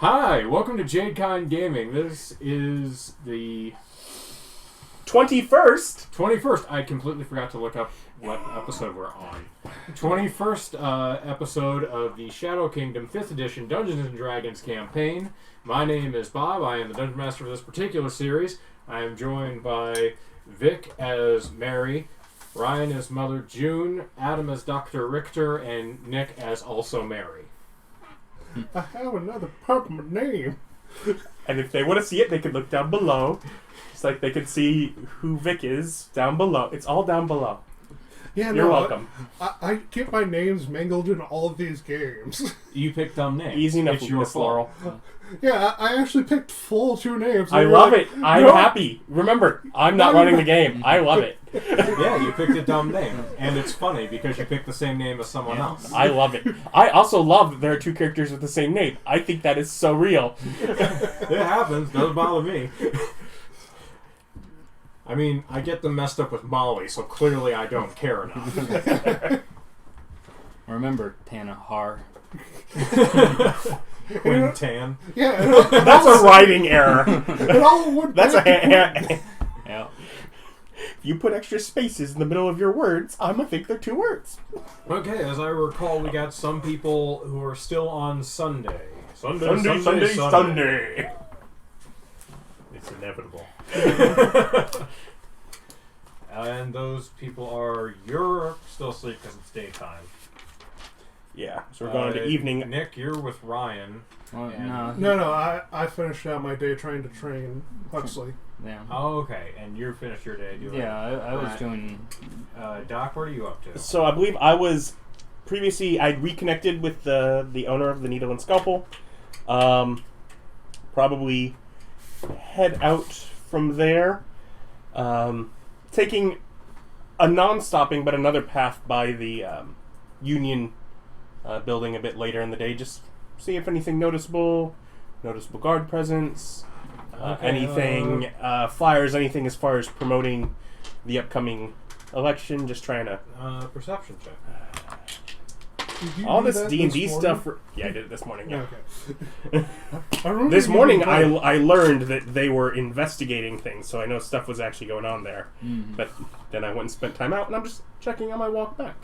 Hi, welcome to JadeCon Gaming. This is the 21st. 21st. I completely forgot to look up what episode we're on. 21st episode of the Shadow Kingdom 5th Edition Dungeons & Dragons campaign. My name is Bob. I am the Dungeon Master of this particular series. I am joined by Vic as Mary, Ryan as Mother June, Adam as Dr. Richter, and Nick as also Mary. I have another part of my name. And if they want to see it, they can look down below. It's like they can see who Vic is down below. It's all down below. Yeah, You're welcome. I get my names mangled in all of these games. You picked dumb names. Easy enough It's with your Miss fault. Laurel. Yeah, I actually picked full two names. I They were love like, it. I'm "No." happy. Remember, I'm not running the game. I love it. Yeah, you picked a dumb name. And it's funny because you picked the same name as someone else. I love it. I also love that there are two characters with the same name. I think that is so real. It happens. Doesn't bother me. I mean, I get them messed up with Molly, so clearly I don't care enough. Remember, Tana Har. Quintan. Yeah, That's a writing error. it all went That's a back to Yeah. If you put extra spaces in the middle of your words, I'm gonna think they're two words. Okay, as I recall, we got some people who are still on Sunday. Sunday. It's inevitable. And those people are... You're still asleep because it's daytime. Yeah, so we're going to evening. Nick, you're with Ryan. Well, And- No, I finished out my day trying to train Huxley. Yeah. Oh, okay. And you finished your day doing... Yeah, I was that. doing. Doc, what are you up to? So I believe I was previously I'd reconnected with the owner of the Needle and Scalpel. Probably head out from there, taking a non-stopping but another path by the Union building a bit later in the day. Just see if anything noticeable guard presence, anything flyers, anything as far as promoting the upcoming election. Just trying to Perception check. Did you all do this that D&D morning? stuff. Yeah, I did it this morning. Yeah. Okay. I remember This you morning, did I that. learned that they were investigating things, so I know stuff was actually going on there. Mm. But then I went and spent time out, and I'm just checking on my walk back.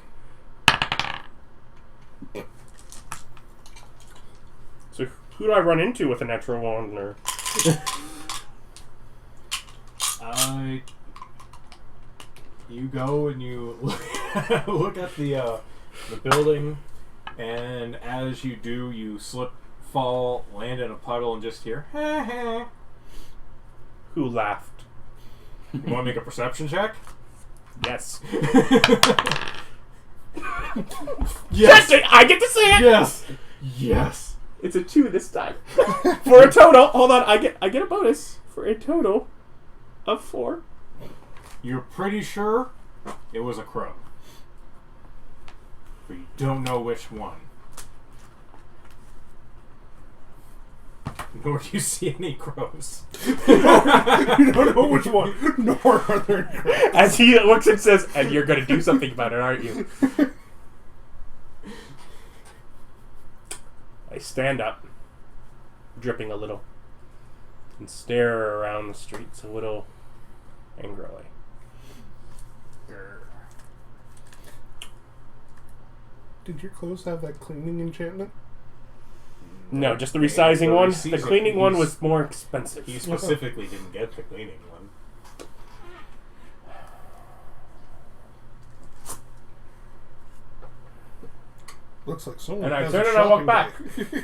So who do I run into with a natural one? Or You go and you look at the building, and as you do, you slip, fall, land in a puddle, and just hear, "Ha ha." who laughed? You want to make a perception check? Yes. Yes! I get to say it. Yes! Yes! It's a 2 this time. For a total. Hold on. I get a bonus for a total of 4. You're pretty sure it was a crow. But you don't know which one. Nor do you see any crows. You don't know which one. Nor are there crows. As he looks and says, "And you're going to do something about it, aren't you?" I stand up, dripping a little, and stare around the streets a little angrily. Did your clothes have that cleaning enchantment? No, just the resizing one. The resizing- cleaning one he's- was more expensive. He specifically didn't get the cleaning one. Looks like someone And I has turn a and I walk shopping back. day.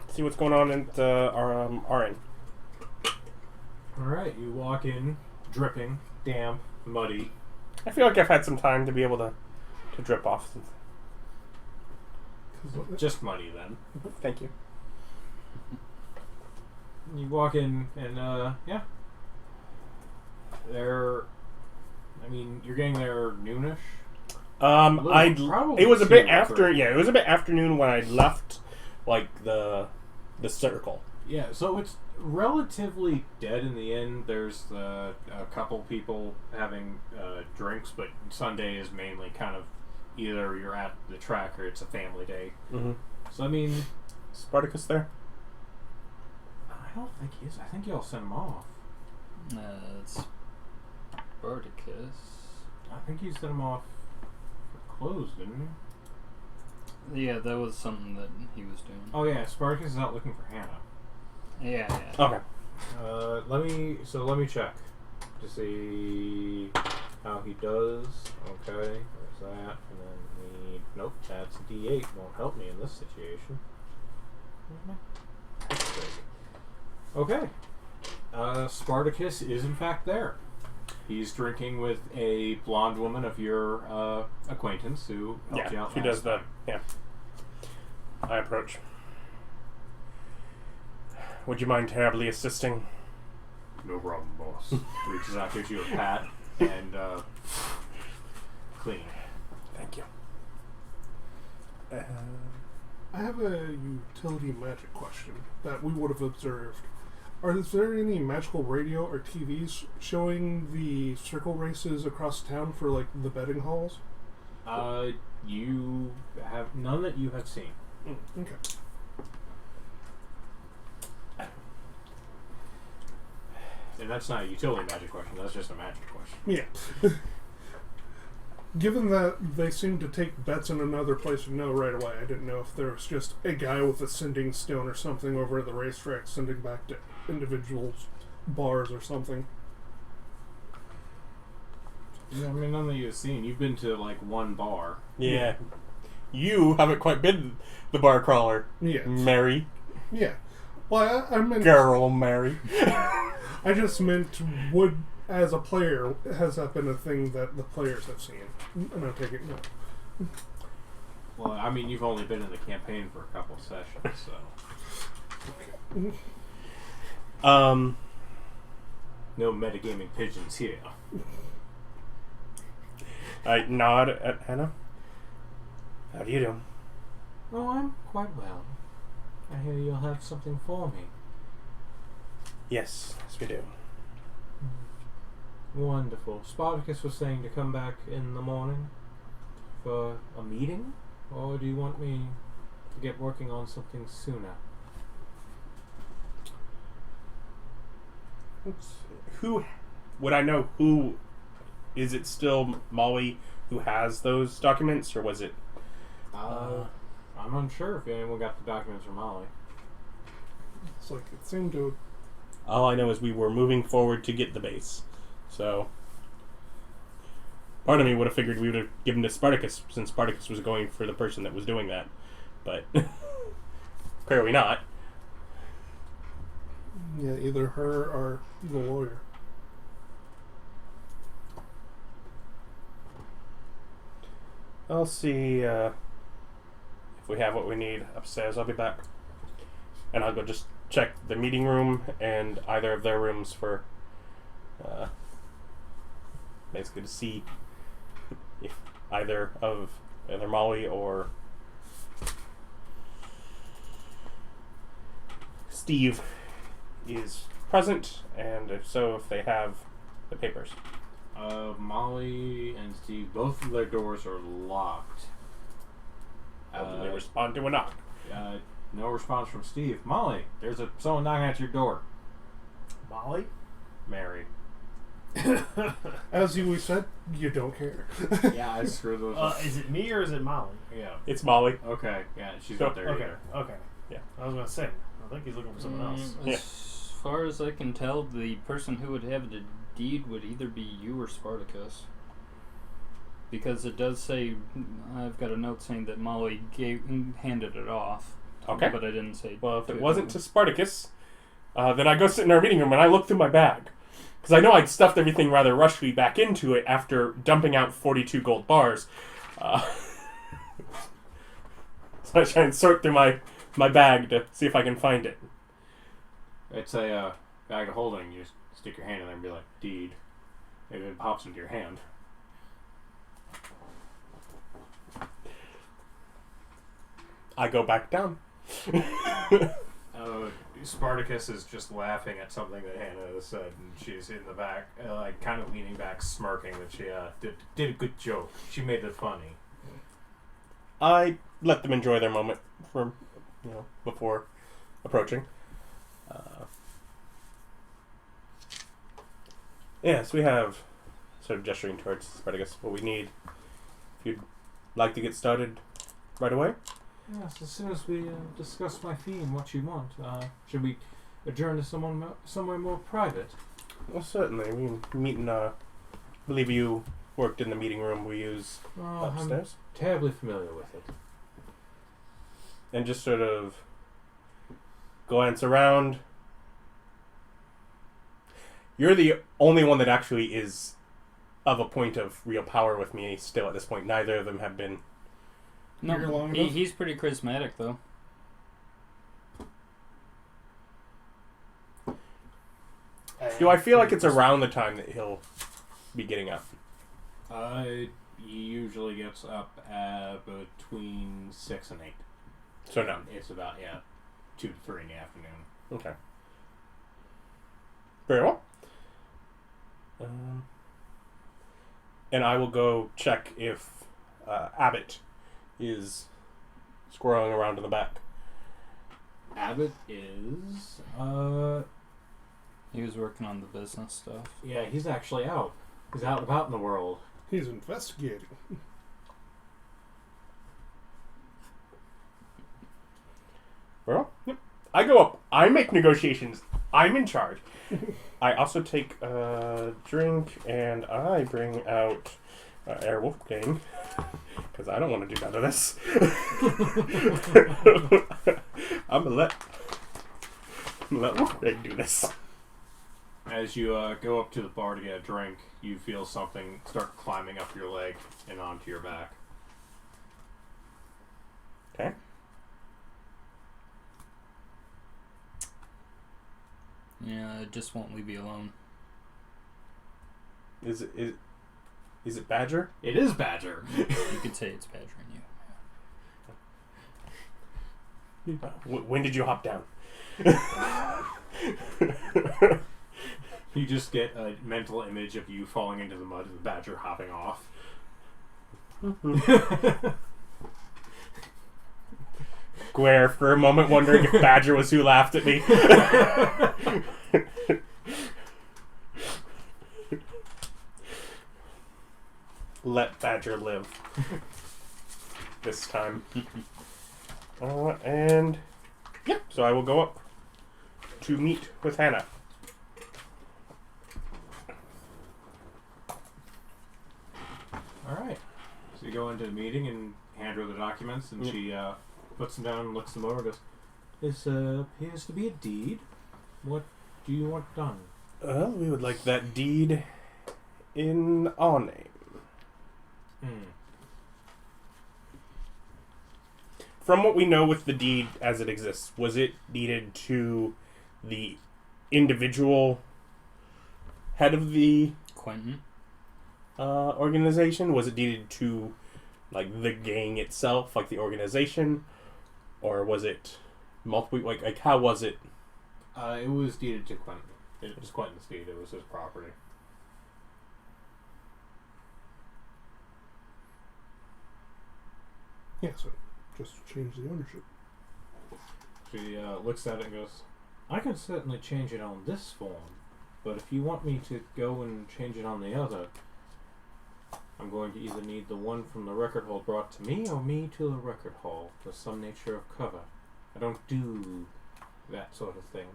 See what's going on at our end. Alright, you walk in, dripping, damp, muddy. I feel like I've had some time to be able to drip off. Just muddy then. Thank you. You walk in and, yeah. You're getting there noonish. It was a bit after. Yeah, it was a bit afternoon when I left, like the circle. Yeah, so it's relatively dead in the inn. There's a couple people having drinks, but Sunday is mainly kind of either you're at the track or it's a family day. Mm-hmm. So, I mean, Spartacus there? I don't think he is. I think y'all sent him off. It's Spartacus. I think you sent him off for clothes, didn't you? Yeah, that was something that he was doing. Oh yeah, Spartacus is out looking for Hannah. Yeah. Okay. Let me check to see how he does. Okay, there's that, and then nope, that's a D8. Won't help me in this situation. Okay, Spartacus is in fact there. He's drinking with a blonde woman of your acquaintance who helped you out. She does the. Yeah. I approach. Would you mind terribly assisting? No problem, boss. Reaches out, gives you a pat, and clean. Thank you. I have a utility magic question that we would have observed. Is there any magical radio or TVs showing the circle races across town for, like, the betting halls? You have none that you have seen. Okay. And that's not a utility magic question, that's just a magic question. Yeah. Given that they seem to take bets in another place and know right away, I didn't know if there was just a guy with a sending stone or something over at the racetrack sending back to individuals' bars or something. Yeah, I mean, none that you've seen. You've been to, like, one bar. Yeah. You haven't quite been the bar crawler. Yeah. Mary. Yeah. Well, I meant... Girl, Mary. I just meant, as a player, has that been a thing that the players have seen? And I take it no. Well, I mean, you've only been in the campaign for a couple of sessions, so... No metagaming pigeons here. I nod at Hannah. How do you do? Oh, I'm quite well. I hear you'll have something for me. Yes, we do. Wonderful. Spartacus was saying to come back in the morning for a meeting? Or do you want me to get working on something sooner? Who would I know who? Is it still Molly who has those documents, or was it? I'm unsure if anyone got the documents from Molly. It's like it seemed to... All I know is we were moving forward to get the base. So, part of me would have figured we would have given to Spartacus, since Spartacus was going for the person that was doing that. But, clearly not. Yeah, either her or the lawyer. I'll see if we have what we need upstairs. I'll be back. And I'll go just check the meeting room and either of their rooms for basically to see if either Molly or Steve is present, and if so, if they have the papers. Molly and Steve, both of their doors are locked. Did they respond to a knock? No response from Steve. Molly, there's someone knocking at your door. Molly? Mary. As we said, you don't care. Yeah, I screwed those up. Is it me or is it Molly? Yeah. It's Molly. Okay, yeah, she's not there Okay, either. okay. Yeah. I was going to say, I think he's looking for someone else. Yeah. As far as I can tell, the person who would have the deed would either be you or Spartacus. Because it does say, I've got a note saying that Molly handed it off. Okay. But I didn't say. Well, if it wasn't to Spartacus, then I go sit in our meeting room and I look through my bag. Because I know I'd stuffed everything rather rushly back into it after dumping out 42 gold bars. So I try and sort through my bag to see if I can find it. It's a bag of holding. You just stick your hand in there and be like, deed. Maybe it pops into your hand. I go back down. Spartacus is just laughing at something that Hannah has said, and she's in the back, like kind of leaning back, smirking that she did a good joke. She made it funny. I let them enjoy their moment for before approaching. Yes, we have, sort of gesturing towards Spartacus, what we need. If you'd like to get started right away. Yes, as soon as we discuss my fee and what you want, should we adjourn to somewhere more private? Well, certainly. We can meet in, I believe you worked in the meeting room we use upstairs. I'm terribly familiar with it. And just sort of glance around. You're the only one that actually is of a point of real power with me still at this point. Neither of them have been. No, Here long enough? he's pretty charismatic though. Do I feel like it's around the time that he'll be getting up? He usually gets up at between 6 and 8. So no. It's about 2 to 3 in the afternoon. Okay. Very well. And I will go check if Abbott is squirreling around in the back. Abbott is He was working on the business stuff. yeah, he's actually out. He's out and about in the world. He's investigating. Well, yep. I go up. I make negotiations. I'm in charge. I also take a drink and I bring out Air Wolfgang because I don't want to do none of this. I'm gonna let Wolfgang do this. As you go up to the bar to get a drink, you feel something start climbing up your leg and onto your back. Okay. Yeah, it just won't leave you alone. Is it Badger? It is Badger. You could say it's badgering you. When did you hop down? You just get a mental image of you falling into the mud and the Badger hopping off. Glare for a moment, wondering if Badger was who laughed at me. Let Badger live. This time. And yeah, so I will go up to meet with Hannah. Alright. So you go into the meeting and hand her the documents, and she puts them down and looks them over and goes, "This appears to be a deed. What do you want done?" Well, we would like that deed in our name. From what we know with the deed as it exists, was it deeded to the individual head of the Quentin? organization? Was it deeded to like the gang itself, like the organization, or was it multiple? Like how was it? It was deeded to Quentin. It was Quentin's deed. It was his property. Yeah, so just change the ownership. She looks at it and goes, "I can certainly change it on this form, but if you want me to go and change it on the other, I'm going to either need the one from the record hall brought to me or me to the record hall for some nature of cover. I don't do that sort of thing.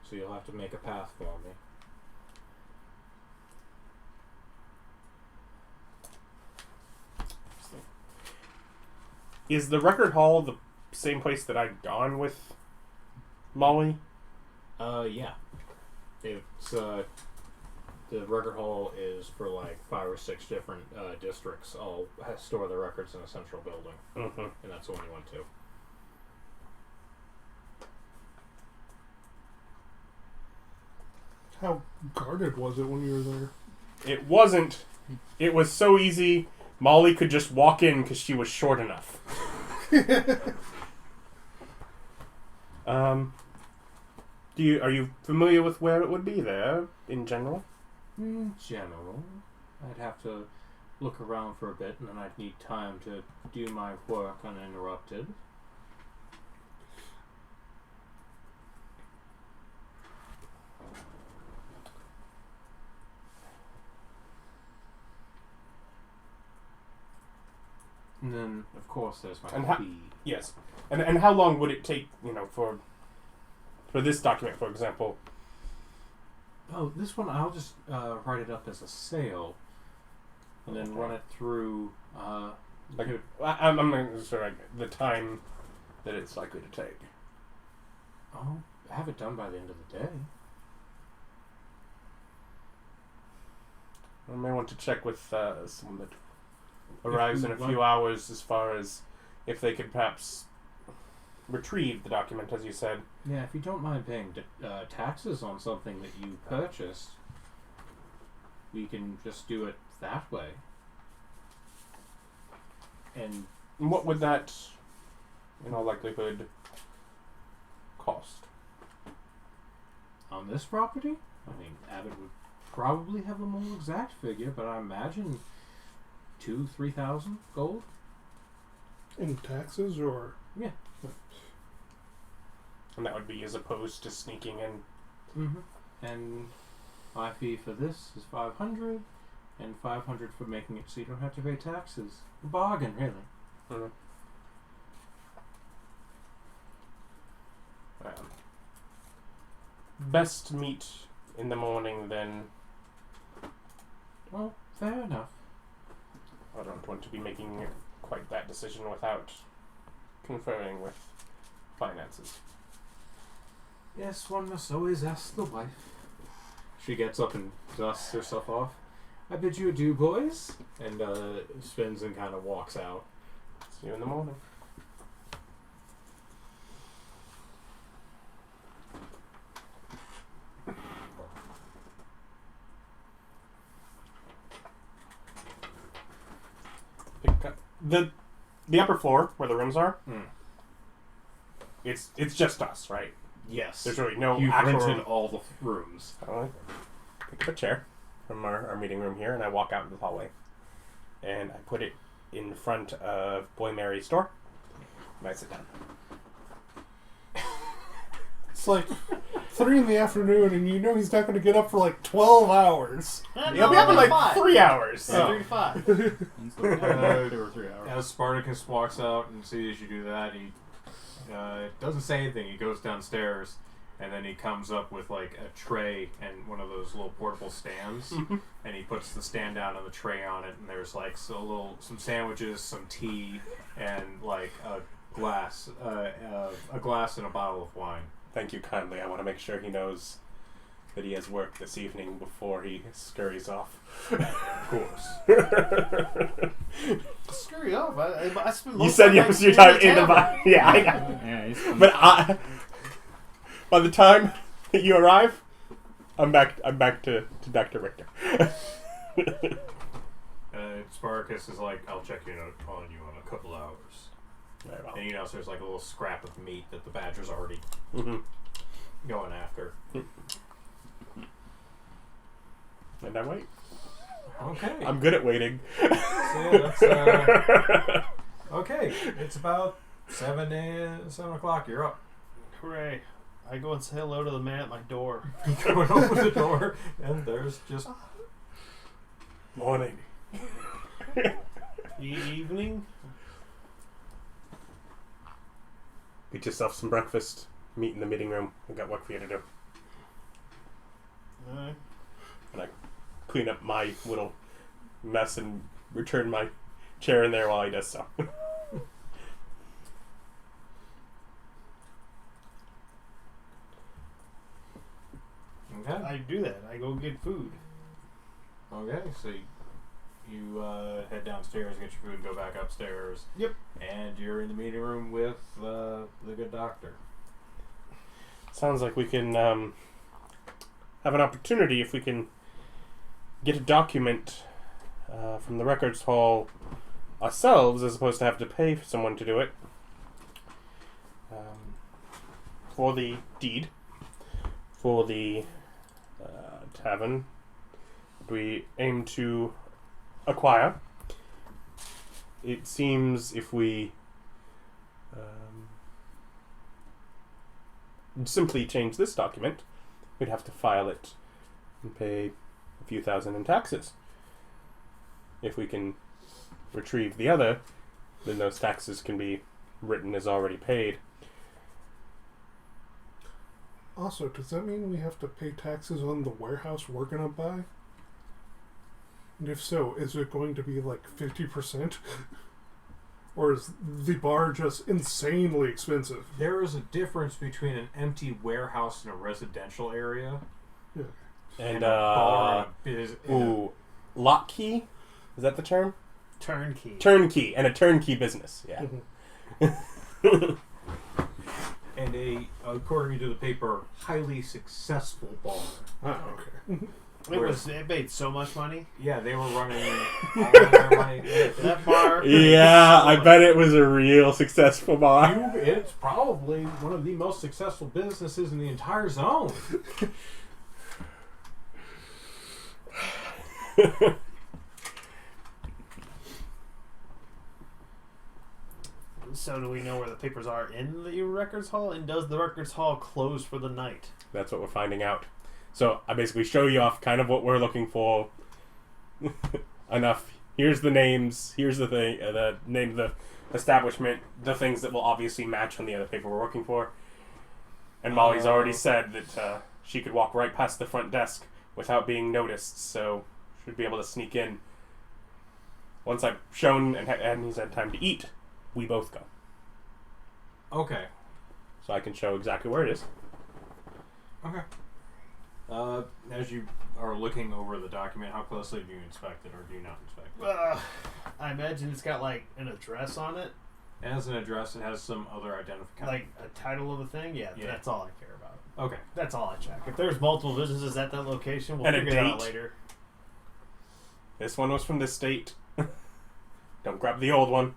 So you'll have to make a path for me." Is the record hall the same place that I'd gone with Molly? Yeah. It's, the record hall is for like 5 or 6 different districts. All store their records in a central building. Mm-hmm. And that's the one you went to. How guarded was it when you were there? It wasn't. It was so easy. Molly could just walk in because she was short enough. Are you familiar with where it would be there in general? In general, I'd have to look around for a bit, and then I'd need time to do my work uninterrupted. And then, of course, there's my And fee. Yes. And how long would it take, for this document, for example? Oh, this one I'll just write it up as a sale, and then run it through. I'm sorry, the time that it's likely to take. I'll have it done by the end of the day. I may want to check with someone that arrives in a few hours as far as if they could perhaps retrieve the document, as you said. Yeah, if you don't mind paying taxes on something that you purchased, we can just do it that way. And what would that, in all likelihood, cost? on this property, I mean, Abbott would probably have a more exact figure, but I imagine 2,000-3,000 gold. In taxes, or Yeah. And that would be as opposed to sneaking in. Mm-hmm. And my fee for this is 500, and 500 for making it so you don't have to pay taxes. A bargain, really. Mm-hmm. Best to meet in the morning, then. Well, fair enough. I don't want to be making quite that decision without conferring with finances. Yes, one must always ask the wife. She gets up and dusts herself off. I bid you adieu, boys. And spins and kind of walks out. See you in the morning. The upper floor where the rooms are. It's just us, right? Yes. There's really no You've actual rented all the rooms. I pick up a chair from our meeting room here, and I walk out into the hallway, and I put it in front of Boy Mary's door, and I sit down. it's like 3 in the afternoon, and you know he's not going to get up for like 12 hours. He'll be up in like 3 hours. Yeah, 3 to 5. 2 or 3 hours. As Spartacus walks out and sees you do that, he doesn't say anything. He goes downstairs, and then he comes up with like a tray and one of those little portable stands, and he puts the stand down on the tray on it, and there's like some sandwiches, some tea, and like a glass and a bottle of wine. Thank you kindly. I want to make sure he knows that he has work this evening before he scurries off. Of course. Scurry off. I spent most You said of your time in the tavern. bar. Yeah, I know. Yeah, he's But by the time that you arrive, I'm back to Dr. Richter. Spartacus is like, I'll check you on you in a couple hours. Very well. And so there's like a little scrap of meat that the badger's already going after. And I wait. Okay. I'm good at waiting. So yeah, that's okay. It's about 7 o'clock. You're up. Hooray. I go and say hello to the man at my door. You go and open the door, and there's just Morning. Evening. Get yourself some breakfast. Meet in the meeting room. We've got work for you to do. Alright. And I clean up my little mess and return my chair in there while he does so. okay. I do that. I go get food. Okay, so you head downstairs, get your food, and go back upstairs. Yep. And you're in the meeting room with the good doctor. Sounds like we can have an opportunity if we can get a document from the records hall ourselves as opposed to have to pay for someone to do it. For the deed, for the tavern we aim to acquire. It seems if we simply change this document, we'd have to file it and pay a few thousand in taxes. If we can retrieve the other, then those taxes can be written as already paid. Also, does that mean we have to pay taxes on the warehouse we're going to buy? And if so, is it going to be like 50%? Or is the bar just insanely expensive? There is a difference between an empty warehouse in a residential area Yeah. and And a bar lock key? Is that the term? Turnkey. Turnkey, and a turnkey business. Yeah. Mhm. and a, according to the paper, highly successful bar. Oh, okay. It made so much money. Yeah, they were running all of their money. That bar. Yeah, I bet it was a real successful bar. It's probably one of the most successful businesses in the entire zone. So do we know where the papers are in the records hall? And does the records hall close for the night? That's what we're finding out. So I basically show you off kind of what we're looking for. Enough. Here's the names. Here's the thing. The name of the establishment. The things that will obviously match on the other paper we're looking for. And Molly's already said that she could walk right past the front desk without being noticed. So should be able to sneak in. Once I've shown and he's had time to eat, we both go. Okay. So I can show exactly where it is. Okay. As you are looking over the document, how closely do you inspect it, or do you not inspect it? I imagine it's got like an address on it, It has an address. It has some other identification. like a title of the thing. Yeah, Yeah. that's all I care about. Okay. That's all I check. If there's multiple businesses at that location, we'll And a figure it out date. later. This one was from this state. Don't grab the old one.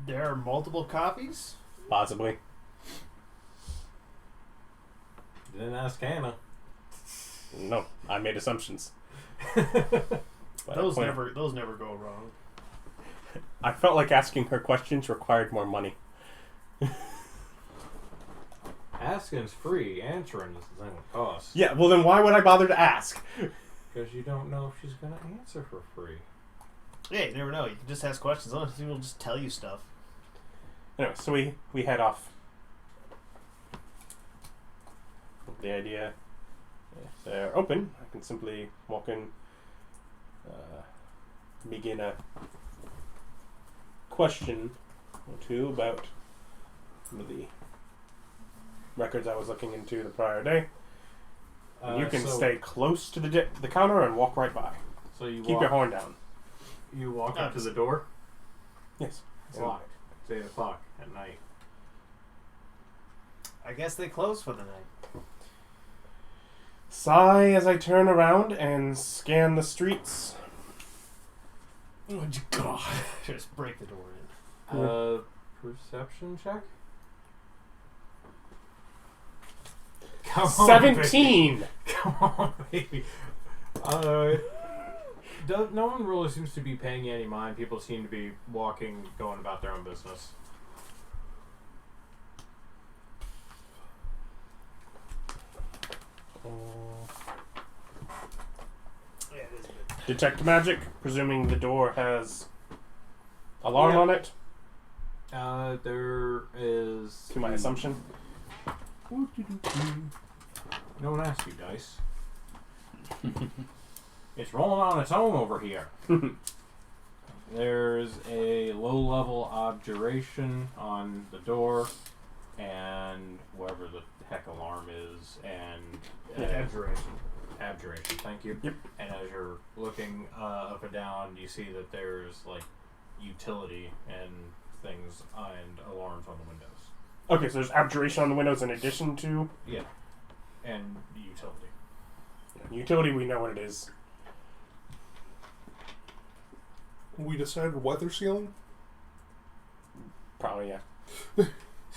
There are multiple copies. Possibly. Didn't ask Hannah. No, I made assumptions. But Those never go wrong. I felt like asking her questions required more money. Asking's free. Answering is the thing with cost. Yeah, well then why would I bother to ask? Because you don't know if she's going to answer for free. Yeah, you never know. You can just ask questions. Other people will just tell you stuff. Anyway, so we head off. The idea, if they're open, I can simply walk in, begin a question or two about some of the records I was looking into the prior day. And you can stay close to the counter and walk right by. So you Keep your horn down. You walk up to the door. Yes. It's locked. It's 8 o'clock at night. I guess they close for the night. Sigh as I turn around and scan the streets. Oh, God. Just break the door in. Perception check? Come on, 17! baby. Come on, baby. No one really seems to be paying you any mind. People seem to be walking, going about their own business. Yeah, it is a bit. Detect magic, presuming the door has alarm Yeah. on it, There is... to my assumption. No one asked you, Dice. It's rolling on its own over here. There's a low-level objuration on the door, and whatever the heck alarm is, and abjuration. Thank you. Yep. And as you're looking up and down, you see that there's like utility and things and alarms on the windows. Okay, so there's abjuration on the windows in addition to Yeah. And utility. utility. We know what it is. We decided weather sealing? Probably, yeah.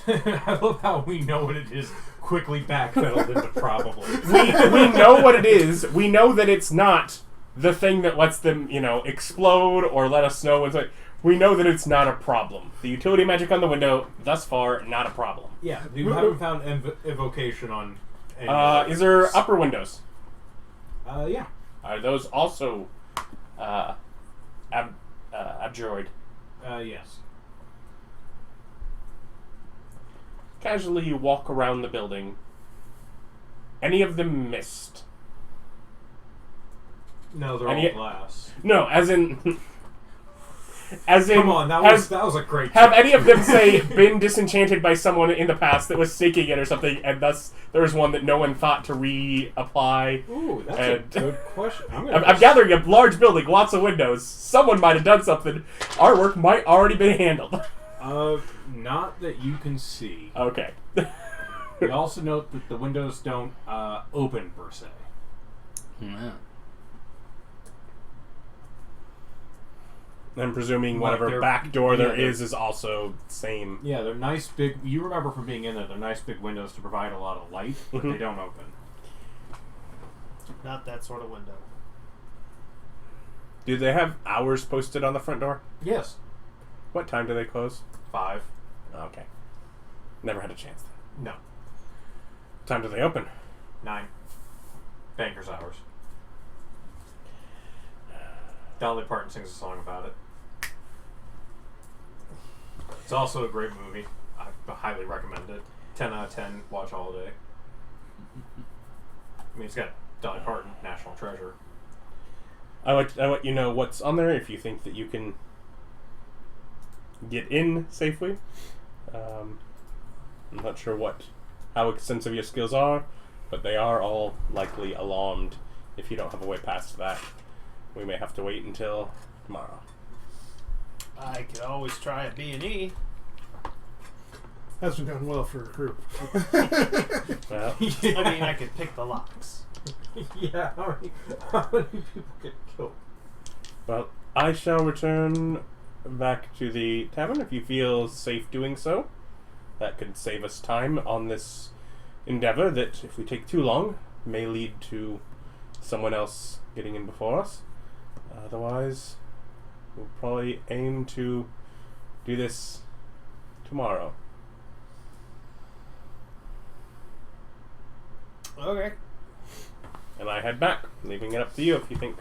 I love how we know what it is. Quickly backpedaled into probably. We know what it is. We know that it's not the thing that lets them, explode or let us know what's like. We know that it's not a problem. The utility magic on the window, thus far, not a problem. Yeah, you haven't found evocation on. Any Is there upper windows? Yeah. Are those also a droid. Yes. Casually, you walk around the building. Any of them missed? No, they're And all glass. No, as in. Come on, that was a great. Have joke. any of them, say, been disenchanted by someone in the past that was seeking it or something, and thus there was one that no one thought to reapply? Ooh, that's And- a good question. I'm gathering a large building, lots of windows. Someone might have done something. Our work might already be handled. Not that you can see. Okay. We also note that the windows don't open per se. Yeah. I'm presuming Like whatever they're- back door there yeah, is also same. Yeah, they're nice big. You remember from being in there, they're nice big windows to provide a lot of light, but Mhm. they don't open. Not that sort of window. Do they have hours posted on the front door? Yes. What time do they close? 5. Okay. Never had a chance. No. What time do they open? 9. Banker's hours. Dolly Parton sings a song about it. It's also a great movie. I highly recommend it. 10 out of 10. Watch all day. I mean, it's got Dolly Parton, national treasure. I let you know what's on there if you think that you can get in safely. I'm not sure how extensive your skills are, but they are all likely alarmed. If you don't have a way past that, we may have to wait until tomorrow. I could always try a B&E. Hasn't gone well for a group. Well, I mean, I could pick the locks. Yeah, how many people get killed? well, I shall return back to the tavern if you feel safe doing so. That could save us time on this endeavor that, if we take too long, may lead to someone else getting in before us. Otherwise, we'll probably aim to do this tomorrow. Okay. And I head back, leaving it up to you if you think.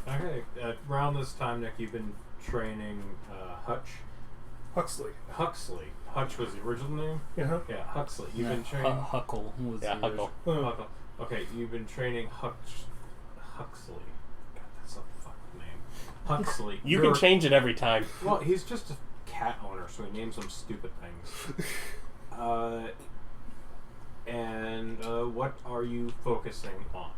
Okay, around this time, Nick, you've been training Hutch. Huxley. Huxley. Hutch was the original name? Yeah. Yeah, Huxley. You've been training... Huckle was Yeah, the Huckle. Huckle. Okay, you've been training Huxley. God, that's a fucking name. Huxley. You can change it every time. Well, he's just a cat owner, so he names them stupid things. What are you focusing on?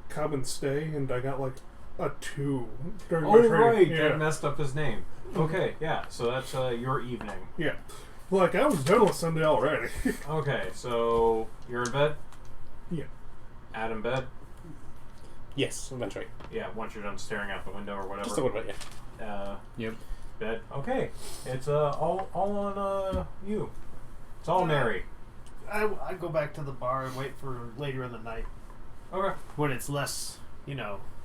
Come and stay, and I got like a 2 during my Oh, training. right, Yeah. that messed up his name. Okay, yeah, so that's your evening. Yeah. Like, I was done with Sunday already. Okay, so you're in bed? Yeah. Out in bed? Yes, that's right. Yeah, once you're done staring out the window or whatever. Just a little bit, yeah. Yep. Bed. Okay, it's all on you. It's all Mary. I go back to the bar and wait for later in the night Okay. when it's less,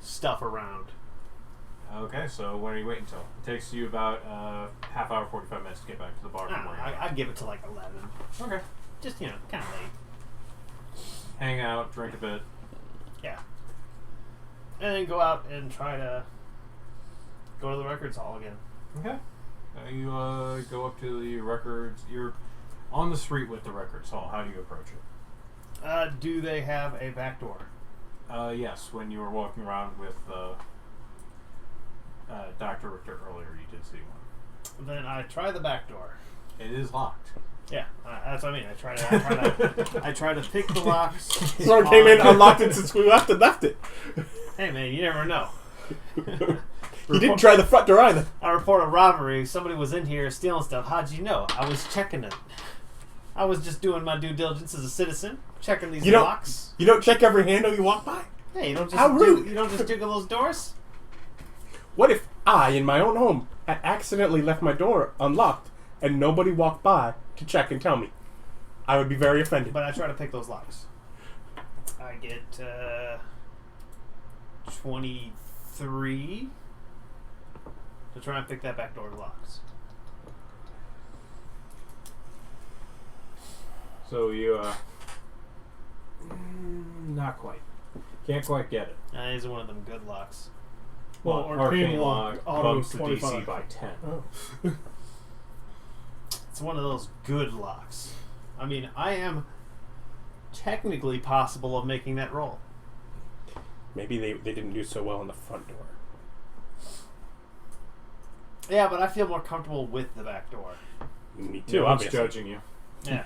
stuff around. Okay, so when are you waiting until? It takes you about half hour, 45 minutes to get back to the bar from where you're I give it to like 11. Okay. Just, kind of late. Hang out, drink a bit. Yeah. And then go out and try to go to the records hall again. Okay. You go up to the records. You're on the street with the records hall. How do you approach it? Do they have a back door? Yes, when you were walking around with Dr. Richter earlier, you did see one. Then I try the back door. It is locked. Yeah, that's what I mean. I try to pick the locks. Someone came in, unlocked it since we left it. Hey man, you never know. You didn't try the front door either. I report a robbery. Somebody was in here stealing stuff. How'd you know? I was checking it. I was just doing my due diligence as a citizen, checking these locks. You don't check every handle you walk by? Hey, you don't just How rude. you don't just jiggle those doors. What if I, in my own home, had accidentally left my door unlocked and nobody walked by to check and tell me? I would be very offended. But I try to pick those locks. I get 23 to try and pick that back door locks. So you, not quite. Can't quite get it. These are one of them good locks. Well, arcane lock, auto bumps the 25. DC by 10. Oh. It's one of those good locks. I mean, I am technically possible of making that roll. Maybe they didn't do so well on the front door. Yeah, but I feel more comfortable with the back door. Me too, No one's obviously. judging you. Yeah.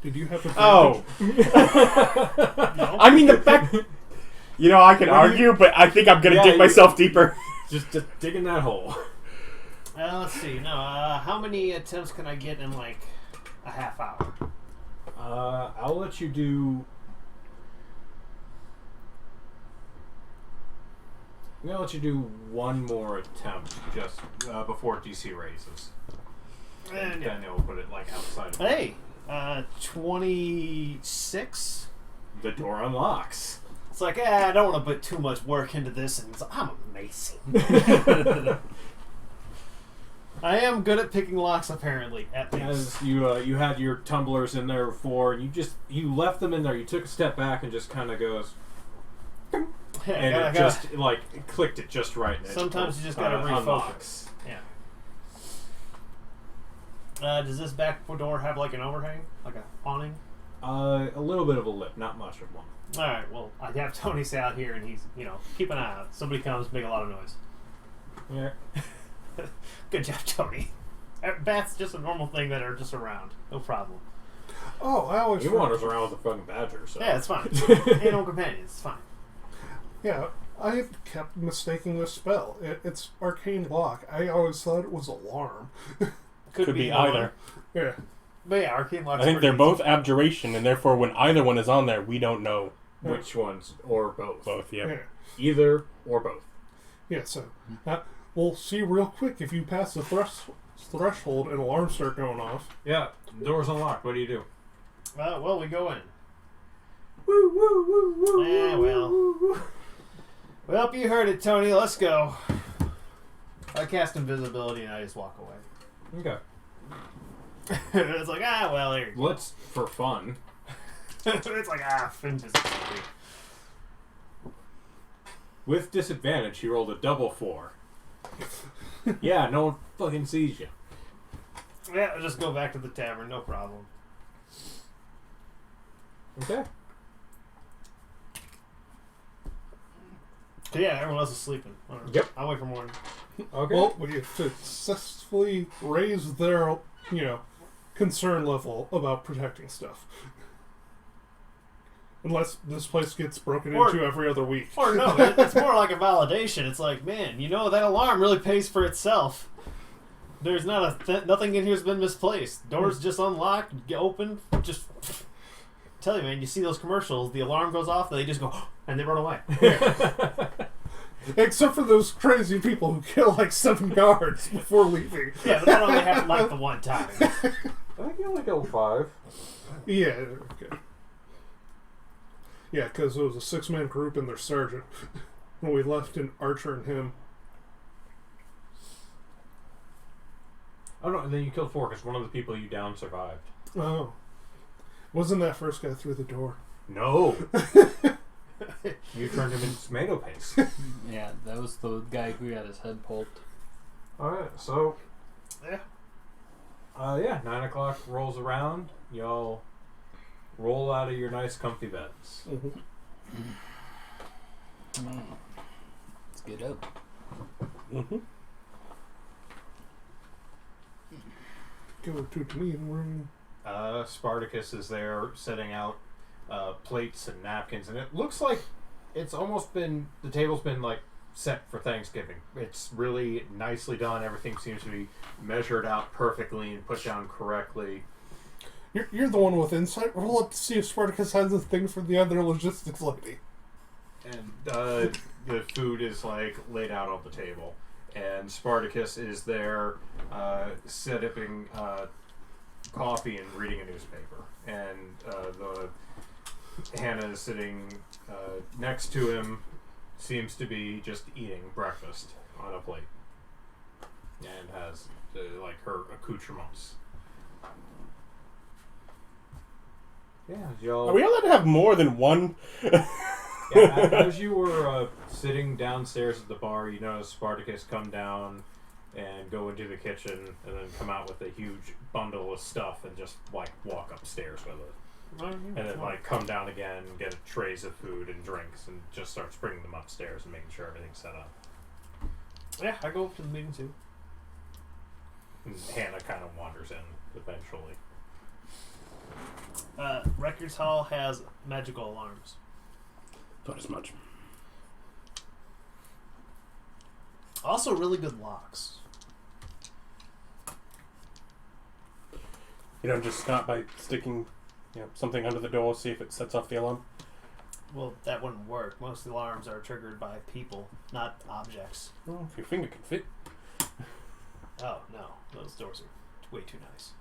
Did you have a Oh! No? I mean, the back... You know, I can What do argue, but I think I'm going to Yeah, dig you- myself deeper. Just dig in that hole. Let's see. No, how many attempts can I get in like a half hour? I'll let you do. I'm gonna let you do one more attempt just before DC raises. And Then it'll put it like outside. Of hey, 26. The door unlocks. It's like, I don't want to put too much work into this, and it's like, I'm amazing. I am good at picking locks, apparently. At least. As you had your tumblers in there before, and you left them in there. You took a step back and just kind of goes, Yeah, and it just like it clicked it just right. And it, Sometimes you just gotta refocus. unlocks. Yeah. Does this back door have like an overhang, like a awning? A little bit of a lip, not much of one. All right. Well, I have Tony stay out here, and he's keep an eye out. Somebody comes, make a lot of noise. Yeah. Good job, Tony. Bats just a normal thing that are just around. No problem. Oh, I always He wanders around with a fucking badger. So. Yeah, it's fine. Animal companions, it's fine. Yeah, I kept mistaking the spell. It's arcane lock. I always thought it was alarm. Could be either. Yeah. But yeah, arcane locks. I think they're both abjuration, and therefore when either one is on there, we don't know. Which ones, or both? Both, yeah. Yeah. Either or both. Yeah, so we'll see real quick if you pass the threshold and alarms start going off. Yeah, the door's unlocked. What do you do? Well, we go in. Woo, woo, woo, woo, Yeah, well. woo, woo. Well, you heard it, Tony. Let's go. I cast invisibility and I just walk away. Okay. It's like, well, there you go. Let's, for fun. It's like, invisibility. With disadvantage, he rolled a double 4. Yeah, no one fucking sees you. Yeah, I'll just go back to the tavern, no problem. Okay. So yeah, everyone else is sleeping. Whatever. Yep. I'll wait for morning. Okay. Well, we have successfully raised their, concern level about protecting stuff. Unless this place gets broken Or- into every other week. Or no, it's more like a validation. It's like, man, that alarm really pays for itself. There's not nothing in here's been misplaced. Doors just unlocked, get open, just tell you, man. You see those commercials? The alarm goes off, they just go and they run away. Except for those crazy people who kill like 7 guards before leaving. Yeah, but that only happened like the one time. I think you only killed 5. Yeah, okay. Yeah, because it was a 6-man group and their sergeant. When we left in Archer and him. Oh no, and then you killed 4 because one of the people you downed survived. Oh. Wasn't that first guy through the door? No. You turned him into tomato paste. Yeah, that was the guy who had his head pulped. Alright, so... Yeah. 9 o'clock rolls around. Y'all roll out of your nice comfy beds. Mm-hmm. Let's get up. Mm-hmm. Go to the meeting room. Spartacus is there setting out plates and napkins, and it looks like it's almost been, the table's been like set for Thanksgiving. It's really nicely done. Everything seems to be measured out perfectly and put down correctly. You're the one with insight. Roll up to see if Spartacus has a thing for the other logistics lady. And the food is like laid out on the table, and Spartacus is there sipping coffee and reading a newspaper, and the Hannah is sitting next to him, seems to be just eating breakfast on a plate, and has like her accoutrements. Yeah, y'all. Are we allowed to have more than one? Yeah, as you were sitting downstairs at the bar, you noticed Spartacus come down and go into the kitchen and then come out with a huge bundle of stuff and just like walk upstairs with it. And then like come down again and get trays of food and drinks and just starts bringing them upstairs and making sure everything's set up. Yeah, I go up to the meeting too. And Hannah kind of wanders in eventually. Records Hall has magical alarms. Not as much. Also, really good locks. You don't just stop by sticking something under the door, see if it sets off the alarm? Well, that wouldn't work. Most alarms are triggered by people, not objects. Well, if your finger can fit. Oh, no. Those doors are way too nice.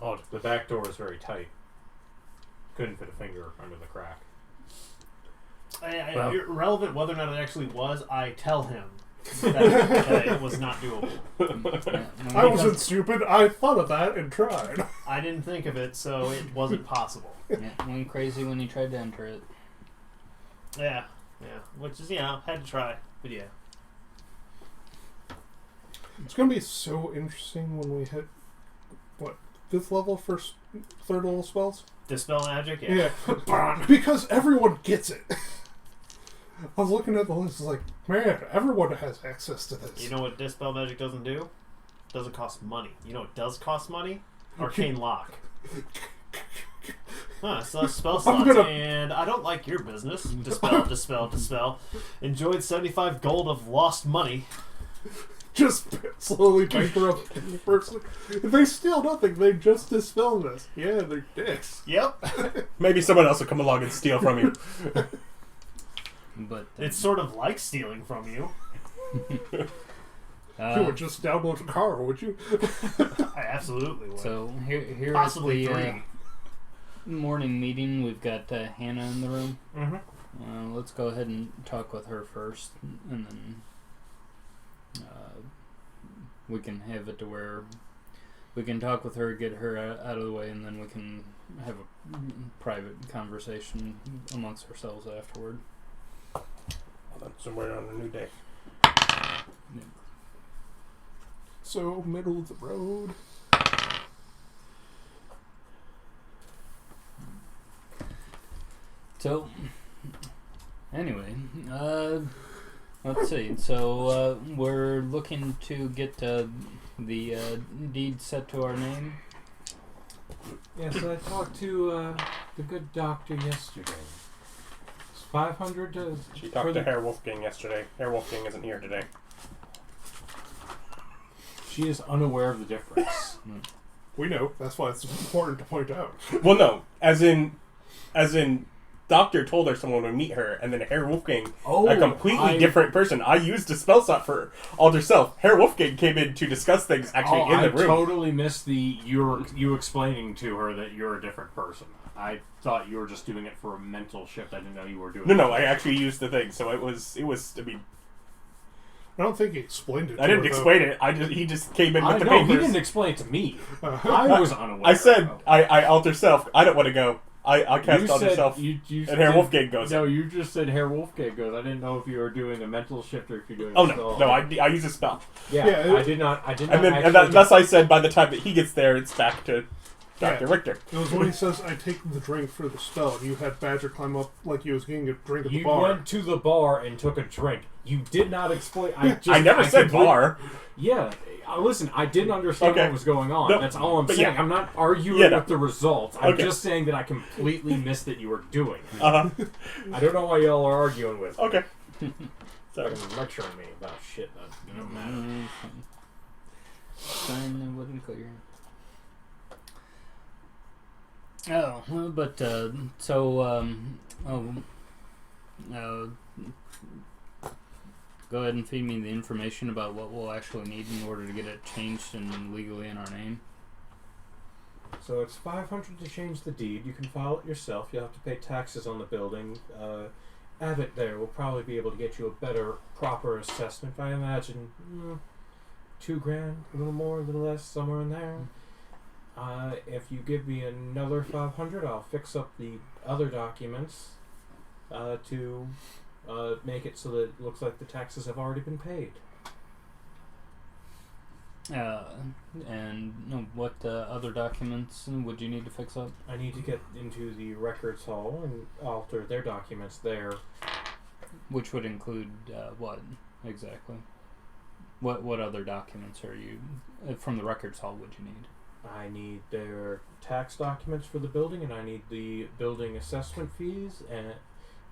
Oh, the back door is very tight. Couldn't fit a finger under the crack. Irrelevant whether or not it actually was, I tell him that it was not doable. Yeah, I wasn't stupid. I thought of that and tried. I didn't think of it, so it wasn't possible. yeah, went crazy when he tried to enter it. Yeah. Which is, had to try. But yeah. It's going to be so interesting when we hit, 5th level for 3rd level spells? Dispel magic? Yeah. Because everyone gets it. I was looking at the list, it's like, man, everyone has access to this. You know what Dispel magic doesn't do? Doesn't cost money. You know what does cost money? Arcane Lock. So spell slots, and I don't like your business. Dispel. Enjoyed 75 gold of lost money. Just slowly bankrupt the person. If they steal nothing, they just dispel this. Yeah, they're dicks. Yep. Maybe someone else will come along and steal from you. But It's sort of like stealing from you. You would just download a car, would you? I absolutely would. So here Possibly at the 3. morning meeting, we've got Hannah in the room. Mm-hmm. Let's go ahead and talk with her first, and then we can have it to where we can talk with her, get her out of the way, and then we can have a private conversation amongst ourselves afterward. Somewhere on a new day. So, middle of the road. So, anyway, let's see. So, we're looking to get the deed set to our name. Yes, I talked to the good doctor yesterday. It's 500 to... She talked to Herr Wolfgang yesterday. Herr Wolfgang isn't here today. She is unaware of the difference. We know. That's why it's important to point out. Well, no. As in, Doctor told her someone would meet her, and then Herr Wolfgang, a completely different person. I used a spell slot for Alter Self. Herr Wolfgang came in to discuss things actually in the room. I totally missed you explaining to her that you're a different person. I thought you were just doing it for a mental shift. I didn't know you were doing it. No, I actually used the thing, so it was. I mean, I don't think he explained it. I didn't explain it. He just came in with the papers. He didn't explain it to me. I was unaware. I said I alter self. I don't want to go. I cast alter self. You and Herr Wolfgang goes. No, you just said Herr Wolfgang goes. I didn't know if you were doing a mental shift or if you're doing. Oh no, I use a spell. Yeah, I did not. And thus I said by the time that he gets there, it's back to Dr. Richter. It was when he says, I take the drink for the spell, and you had Badger climb up like he was getting a drink at the bar. You went to the bar and took a drink. You did not explain. I never said bar. Yeah. Listen, I didn't understand what was going on. No, that's all I'm saying. Yeah. I'm not arguing with the results. I'm just saying that I completely missed that you were doing. Uh-huh. I don't know why y'all are arguing with me. Okay. Sorry. Lecturing me about shit that don't matter. Sign wasn't clear. Oh, well, but go ahead and feed me the information about what we'll actually need in order to get it changed and legally in our name. So it's 500 to change the deed. You can file it yourself. You'll have to pay taxes on the building. Abbott there will probably be able to get you a better, proper assessment. I imagine $2,000, a little more, a little less, somewhere in there. If you give me another 500, I'll fix up the other documents. to make it so that it looks like the taxes have already been paid. And what other documents would you need to fix up? I need to get into the records hall and alter their documents there. Which would include what exactly? What other documents are you from the records hall would you need? I need their tax documents for the building, and I need the building assessment fees and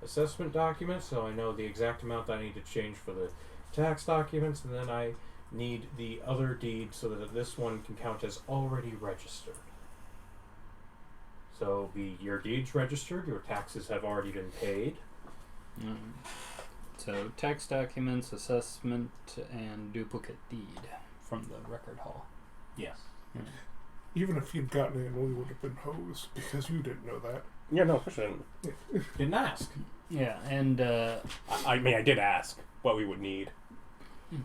assessment documents, so I know the exact amount that I need to change for the tax documents, and then I need the other deed so that this one can count as already registered. So your deed's registered, your taxes have already been paid. So tax documents, assessment, and duplicate deed from the record hall. Yes. Even if you'd gotten in, we would have been hosed because you didn't know that. Yeah, no, for sure. Didn't ask. Yeah, and I mean, I did ask what we would need.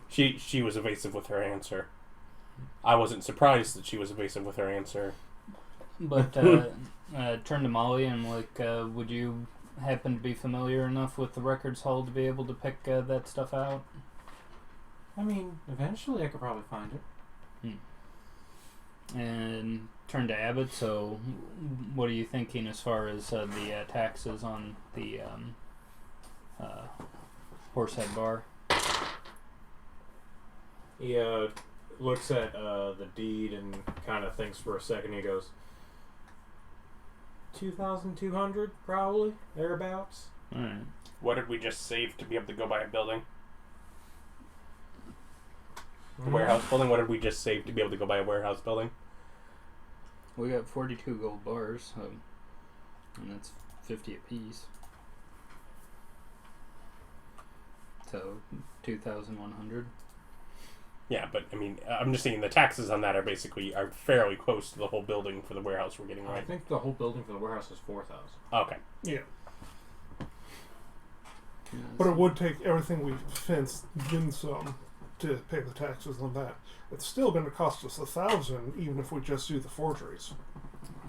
She was evasive with her answer. I wasn't surprised that she was evasive with her answer. but turn to Molly and would you happen to be familiar enough with the records hall to be able to pick that stuff out? I mean, eventually I could probably find it. And turn to Abbott. So, what are you thinking as far as the taxes on the Horsehead Bar? He looks at the deed and kind of thinks for a second. He goes, 2,200 probably, thereabouts. Alright. What did we just save to be able to go buy a building? A warehouse building? What did we just save to be able to go buy a warehouse building? We got 42 gold bars, and that's 50 apiece. So 2,100. Yeah, but I mean, I'm just saying the taxes on that are fairly close to the whole building for the warehouse we're getting, I right? think the whole building for the warehouse is 4,000. Okay. Yeah. Yeah, But it would take everything we fenced, then some, to pay the taxes on that. It's still going to cost us 1,000, even if we just do the forgeries.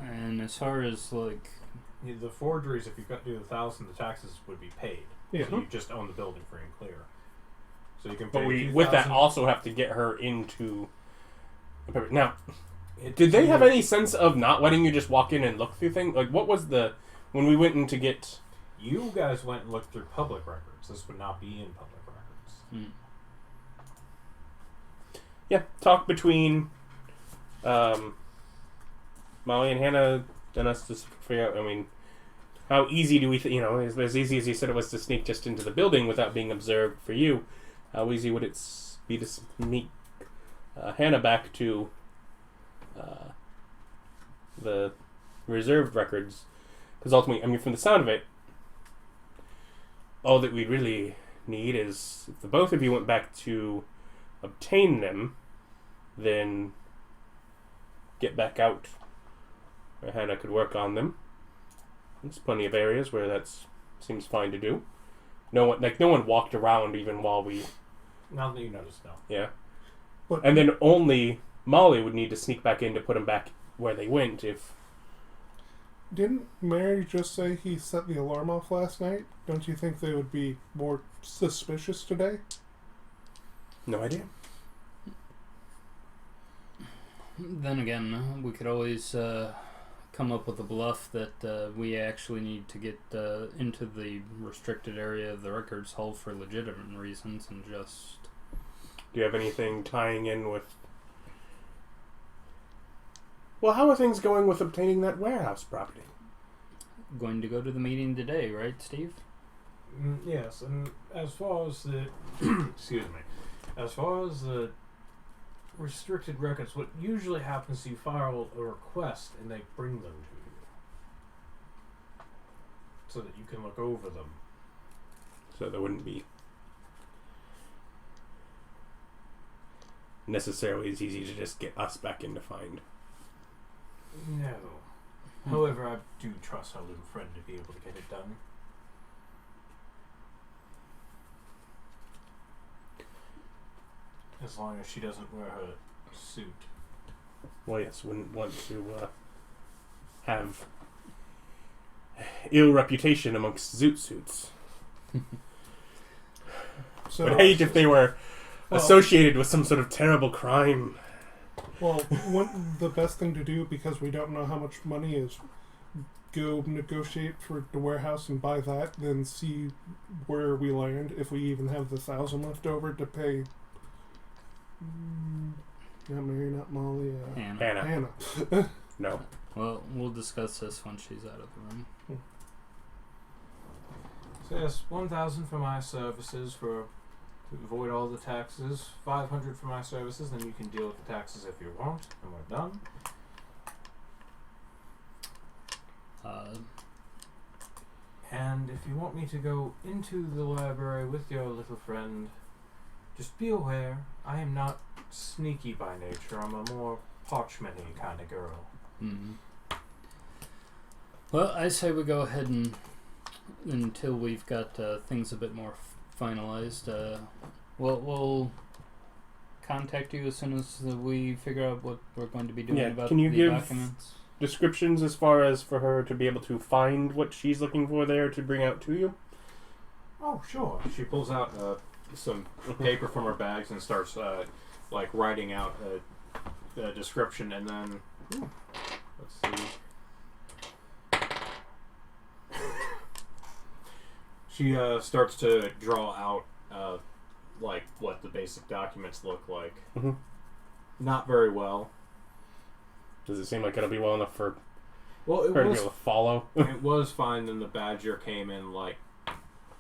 and as far as The forgeries, if you've got to do 1,000, the taxes would be paid. Yeah. So you just own the building free and clear. So you can But pay we, 2,000. with that, also have to get her into. Now, did they have any sense of not letting you just walk in and look through things? Like, what was when we went in to get? You guys went and looked through public records. This would not be in public records. Yeah, talk between Molly and Hannah and us to figure out. I mean, how easy do we? As easy as you said it was to sneak just into the building without being observed for you. How easy would it be to sneak Hannah back to the reserved records? Because ultimately, I mean, from the sound of it, all that we really need is if the both of you went back to obtain them, then get back out where Hannah could work on them. There's plenty of areas where that seems fine to do. No one walked around even while we. Now that you notice, no. Yeah. But And then only Molly would need to sneak back in to put them back where they went if. didn't Mary just say he set the alarm off last night? Don't you think they would be more suspicious today? No idea. Then again, we could always come up with a bluff that we actually need to get into the restricted area of the records hall for legitimate reasons and just... Do you have anything tying in with... Well, how are things going with obtaining that warehouse property? Going to go to the meeting today, right, Steve? Yes, and as far as the... excuse me. As far as the restricted records, what usually happens is you file a request and they bring them to you. So that you can look over them. So there wouldn't be necessarily as easy to just get us back in to find. No. However, I do trust our little friend to be able to get it done. As long as she doesn't wear her suit. Well, yes, wouldn't want to have ill reputation amongst zoot suits. So, But hate if they were associated with some sort of terrible crime. well, the best thing to do, because we don't know how much money is, go negotiate for the warehouse and buy that, then see where we land, if we even have the 1,000 left over to pay. Not Mary, not Molly. Hannah. Hannah. No. Well, we'll discuss this when she's out of the room. So yes, 1,000 for my services to avoid all the taxes. 500 for my services, then you can deal with the taxes if you want, and we're done. And if you want me to go into the library with your little friend, just be aware, I am not sneaky by nature. I'm a more parchment-y kind of girl. Mm-hmm. Well, I say we go ahead and until we've got things a bit more finalized. We'll contact you as soon as we figure out what we're going to be doing about can you the give documents. Descriptions as far as for her to be able to find what she's looking for there to bring out to you? Oh, sure. She pulls out some paper from her bags and starts writing out a description, and then let's see. She starts to draw out what the basic documents look like. Mm-hmm. Not very well. Does it seem like it'll be well enough for Well, her to be able to follow? It was fine. Then the badger came in,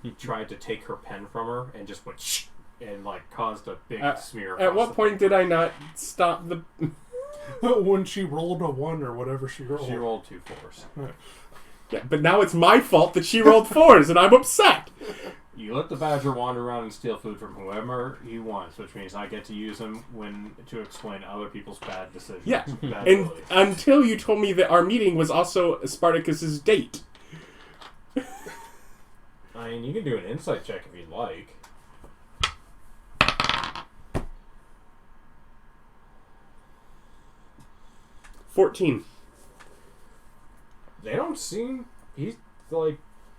he tried to take her pen from her and just went shh, and caused a big smear. At what point did I not stop the? When she rolled a 1 or whatever she rolled. She rolled 2 4s. Right. Yeah, but now it's my fault that she rolled 4s, and I'm upset. You let the badger wander around and steal food from whoever he wants, which means I get to use him to explain other people's bad decisions. Yeah, bad and abilities. until you told me that our meeting was also Spartacus's date. I mean, you can do an insight check if you'd like. $14. They don't seem... He,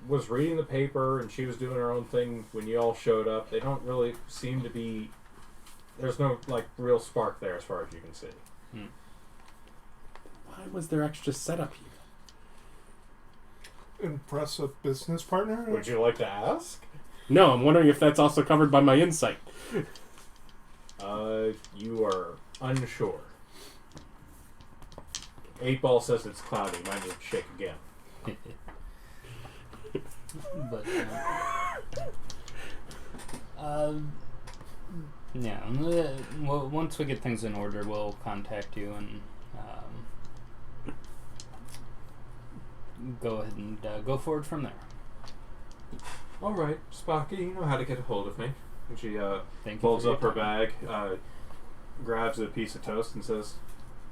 was reading the paper and she was doing her own thing when you all showed up. They don't really seem to be... There's no, real spark there as far as you can see. Why was there extra setup here? Impress a business partner? Would you like to ask? No, I'm wondering if that's also covered by my insight. You are unsure. 8-Ball says it's cloudy. Might need to shake again. But yeah. Well, once we get things in order, we'll contact you and go ahead and go forward from there. All right, Sparky, you know how to get a hold of me. And she Thank you folds for up your her time. bag, grabs a piece of toast, and says,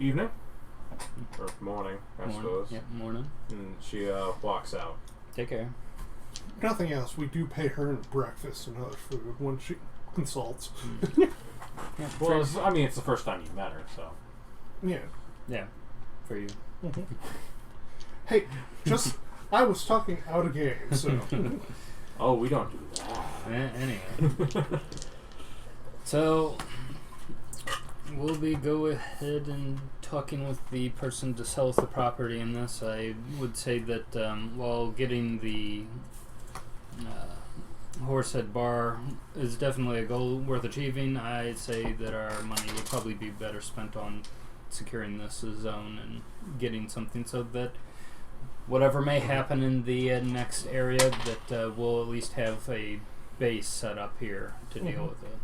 "Evening." Or morning, I suppose. Yep, morning. And she walks out. Take care. Nothing else. We do pay her in breakfast and other food when she consults. Yeah, Well, it's the first time you met her, so. Yeah. yeah, for you. Hey, I was talking out of game, so. Oh, we don't do that. Anyway. So, we'll go ahead and talking with the person to sell us the property in this. I would say that while getting the Horsehead Bar is definitely a goal worth achieving, I'd say that our money would probably be better spent on securing this zone and getting something so that whatever may happen in the next area, that we'll at least have a base set up here to deal with it.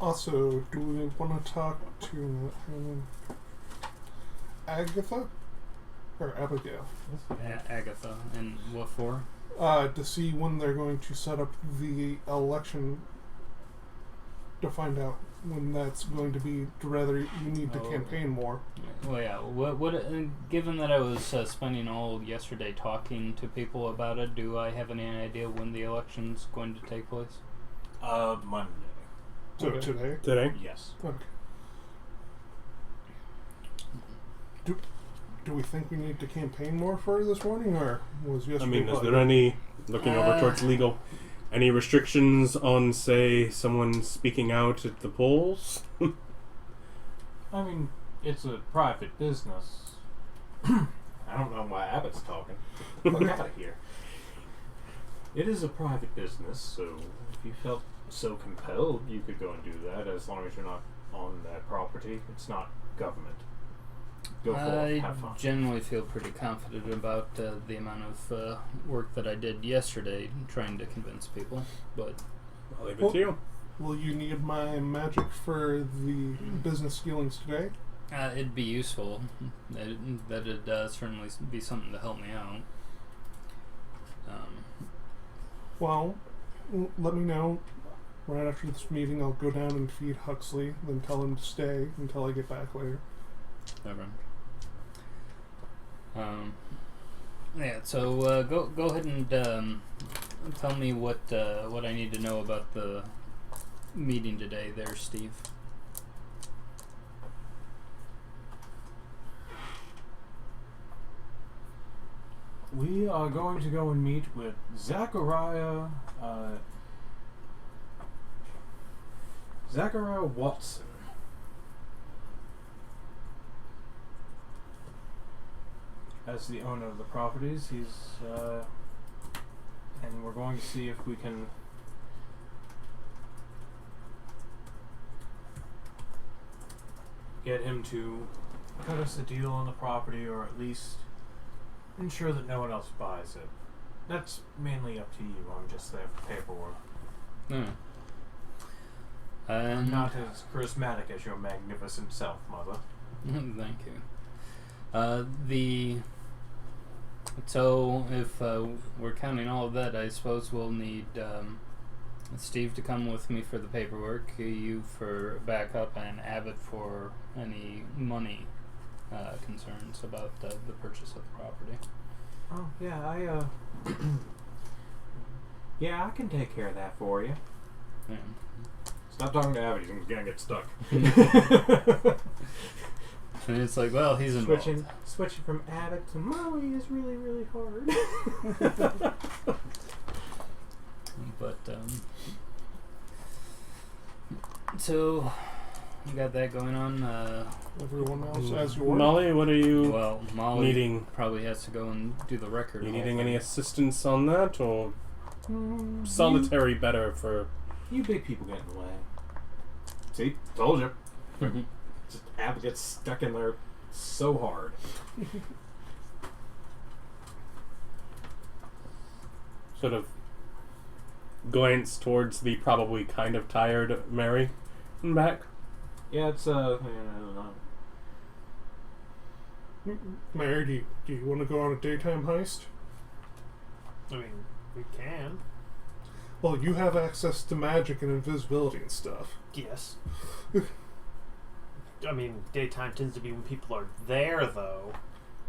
Also, do we want to talk to Agatha? Or Abigail? Agatha. And what for? To see when they're going to set up the election, to find out when that's going to be, to rather you need to campaign more. Well, yeah. What given that I was spending all yesterday talking to people about it, do I have any idea when the election's going to take place? Monday. So today? Today? Yes. Okay. do we think we need to campaign more for this morning, or was yesterday? I mean, is fine? there any, looking over towards legal, any restrictions on, say, someone speaking out at the polls? I mean, it's a private business. I don't know why Abbott's talking. Look out of here. It is a private business, so if you felt so compelled, you could go and do that as long as you're not on that property. It's not government. Go for it. Have fun. I generally feel pretty confident about the amount of work that I did yesterday trying to convince people, but I'll leave it to you. Will you need my magic for the business dealings today? it'd be useful. That'd certainly be something to help me out. Well, let me know. Right after this meeting, I'll go down and feed Huxley, then tell him to stay until I get back later. Never. Yeah. So go ahead and tell me what I need to know about the meeting today, there, Steve. We are going to go and meet with Zachariah Watson. As the owner of the properties, and we're going to see if we can get him to cut us a deal on the property, or at least ensure that no one else buys it. That's mainly up to you. I'm just there for paperwork. I'm not as charismatic as your magnificent self, Mother. Thank you. So if we're counting all of that, I suppose we'll need Steve to come with me for the paperwork, you for backup, and Abbott for any money concerns about the purchase of the property. Oh, yeah, yeah, I can take care of that for you. Yeah. Stop talking to Abbott, he's gonna get stuck. And it's like, well, he's involved. Switching from Abbott to Molly is really, really hard. But, so, you got that going on. Everyone else as yours. Molly, what are you Well, Molly needing? probably has to go and do the record. You of all needing any things. assistance on that, or solitary better for? You big people get in the way. See? Told you. Just Abbott gets stuck in there so hard. Sort of glance towards the probably kind of tired Mary and back. Yeah, it's, I don't know. Mary, do you want to go on a daytime heist? I mean, we can. Well, you have access to magic and invisibility and stuff. Yes. I mean, daytime tends to be when people are there, though.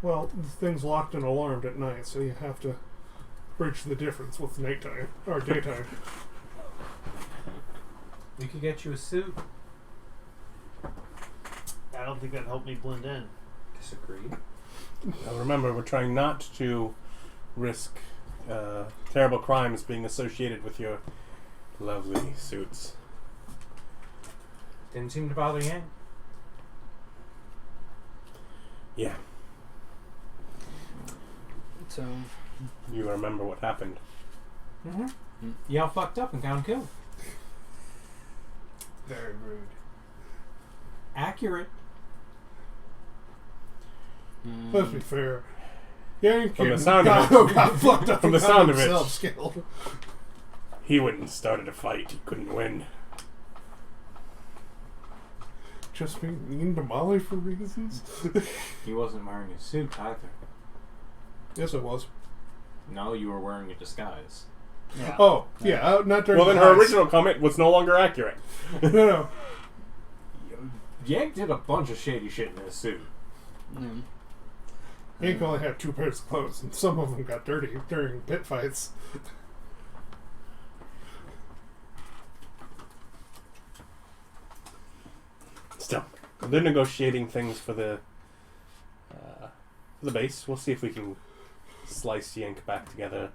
Well, the thing's locked and alarmed at night, so you have to bridge the difference with nighttime or daytime. We could get you a suit. I don't think that'd help me blend in. Disagree. Now remember, we're trying not to risk terrible crimes being associated with your lovely suits. Didn't seem to bother Yang. Yeah, So, you remember what happened. Mm-hmm. Y'all fucked up and got him killed. Very rude. Accurate. Let's be fair. Yeah, From the sound of it, got fucked up from the and got sound of it, himself killed. he went and started a fight. He couldn't win. Just being mean to Molly for reasons. He wasn't wearing a suit either. Yes, it was. No, you were wearing a disguise. yeah. Oh, yeah, not during Well, then the her heist. original comment was no longer accurate. No. Yank did a bunch of shady shit in his suit. Mm. Hank only had 2 pairs of clothes, and some of them got dirty during pit fights. Still, they're negotiating things for the the base. We'll see if we can slice the ink back together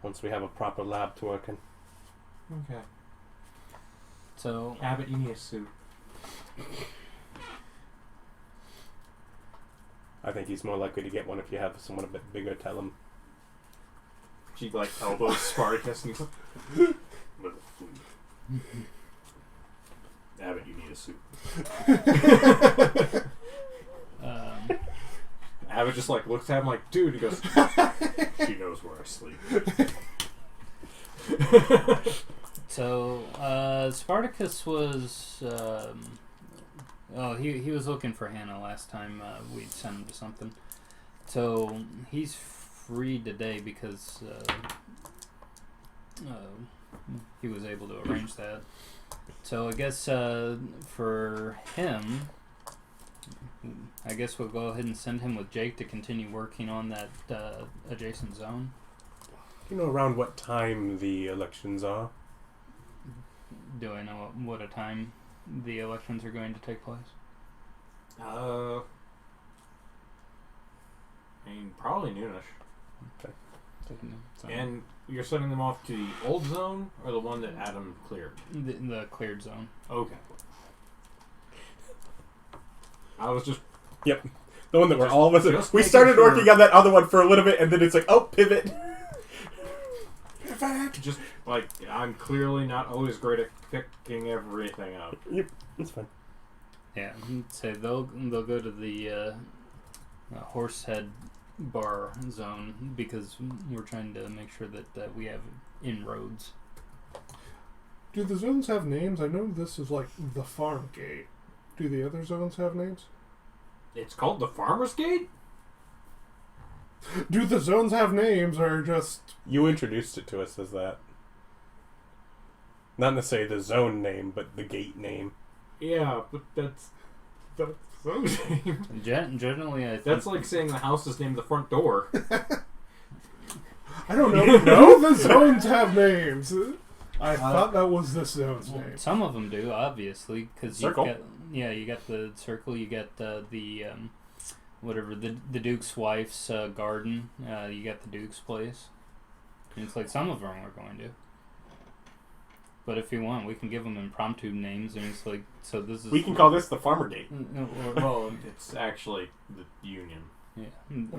once we have a proper lab to work in. Okay. So Abbott, you need a suit. I think he's more likely to get one if you have someone a bit bigger tell him. She like elbows Spartacus and he's like, Abbott, you need a suit. Abbott just like looks at him like, dude, he goes, she knows where I sleep. So, Spartacus was, he was looking for Hannah last time we sent him to something. So, he's free today because he was able to arrange that. So, I guess for him, I guess we'll go ahead and send him with Jake to continue working on that adjacent zone. Do you know around what time the elections are? Do I know what a time the elections are going to take place? I mean, probably noonish. Okay. So And you're sending them off to the old zone or the one that Adam cleared? the cleared zone. Okay. I was just Yep. The one that we're all of us. just We making started sure. working on that other one for a little bit, and then it's like, oh, pivot. just like I'm clearly not always great at picking everything up. Yep, it's fine. Yeah, say they'll go to the Horsehead Bar zone because we're trying to make sure that we have inroads. Do the zones have names? I know this is like the farm gate. Do the other zones have names? It's called the Farmer's Gate? Do the zones have names or just... You introduced it to us as that. Not necessarily the zone name, but the gate name. Yeah, but that's zone's name. Generally, I think That's like saying the house is named the front door. I don't know. No, the zones have names. I thought that was this zone's name. some of them do, obviously, because you Circle. got you got the circle, you got the whatever the Duke's wife's garden, you got the Duke's place. And it's like some of them are going to. But if you want, we can give them impromptu names, and it's like, so this is... We can call this the Farmer Gate. Well, it's actually the Union. Yeah,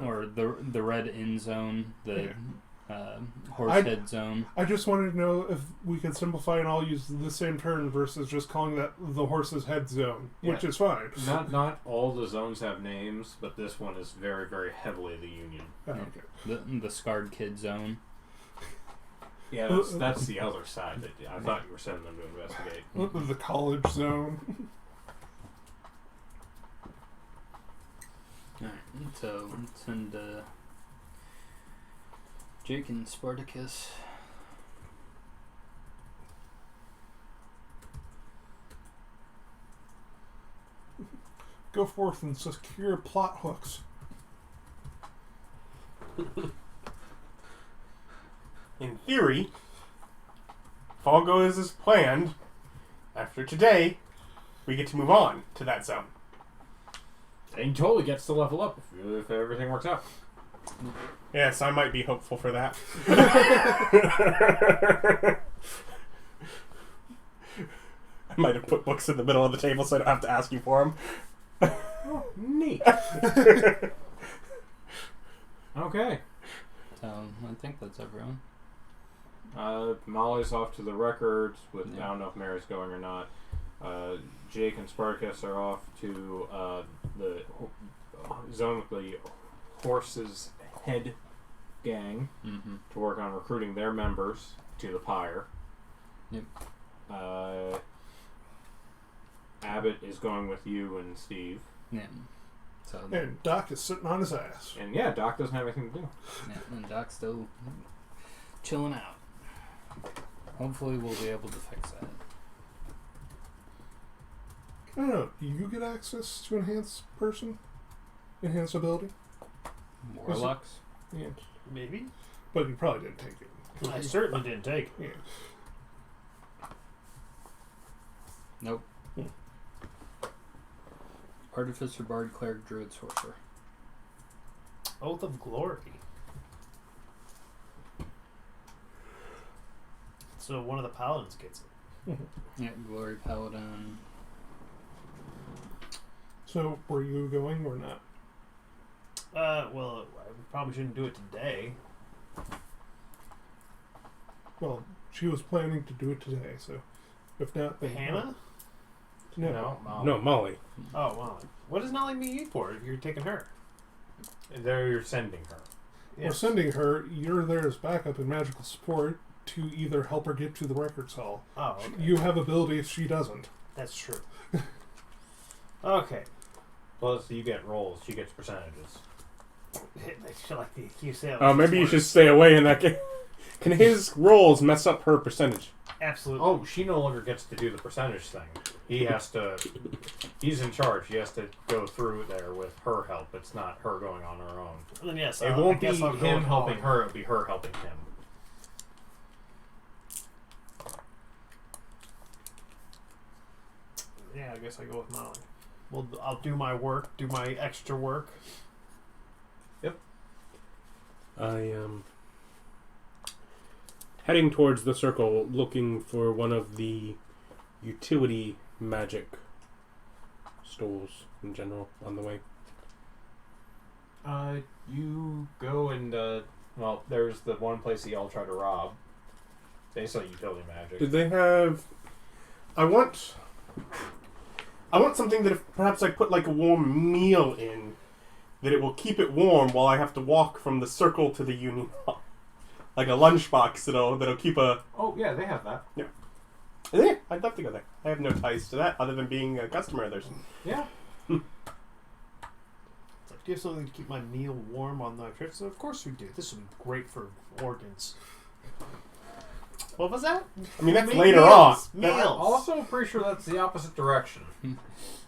or the Red Inn Zone, the Horsehead Zone. I just wanted to know if we could simplify and all use the same term versus just calling that the Horse's Head Zone, which Yeah. is fine. Not all the zones have names, but this one is very, very heavily the Union. Oh, okay. The Scarred Kid Zone. Yeah, that's the other side. That I thought you were sending them to investigate. The College Zone. Alright, so send Jake and Spartacus. Go forth and secure plot hooks. In theory, if all goes as planned, after today, we get to move on to that zone. And he totally gets to level up if everything works out. Yes, I might be hopeful for that. I might have put books in the middle of the table so I don't have to ask you for them. Oh, neat. Okay. So I think that's everyone. Molly's off to the records with, Yeah. I don't know if Mary's going or not. Jake and Spartacus are off to the zone with the Horse's Head gang Mm-hmm. to work on recruiting their members to the pyre. Yep. Abbott is going with you and Steve. Yeah. So And Doc is sitting on his ass. And yeah, Doc doesn't have anything to do. yeah, and Doc's still chilling out. Hopefully, we'll be able to fix that. I don't know. Do you get access to enhance person? Enhance ability? Warlocks. Yeah. Maybe. But you probably didn't take it. I certainly didn't take. Yeah. Nope. Artificer, Bard, Cleric, Druid, Sorcerer. Oath of Glory. So one of the paladins gets it. Yeah, Glory Paladin. So, were you going or not? Well, I probably shouldn't do it today. Well, she was planning to do it today, so if not, then Hannah? No. No, Molly. Oh, wow. What does Nolly mean for if you're taking her? There, you're sending her. We're sending her. You're there as backup and magical support to either help her get to the records hall. Oh, okay. You have abilities she doesn't. That's true. Okay. Plus, you get rolls. She gets percentages. I feel like you say Oh, maybe you should stay away in that game. Can his rolls mess up her percentage? Absolutely. Oh, she no longer gets to do the percentage thing. He has to. He's in charge. He has to go through there with her help. It's not her going on her own. And then yes, It won't be I guess I'll go him with helping Molly. her. It'll be her helping him. Yeah, I guess I go with Molly. Well, I'll do my work, do my extra work. I am heading towards the circle, looking for one of the utility magic stores in general on the way. You go and well, there's the one place that y'all try to rob. They sell utility magic. Did they have? I want something that if perhaps I put like a warm meal in, that it will keep it warm while I have to walk from the circle to the Union Hall. Like a lunchbox that'll keep a... Oh yeah, they have that. Yeah, I'd love to go there. I have no ties to that other than being a customer of theirs. Yeah. It's like, do you have something to keep my meal warm on the trip? So of course we do. This would be great for organs. What was that? I mean, that's Meals. later on. Meals. I'm also pretty sure that's the opposite direction.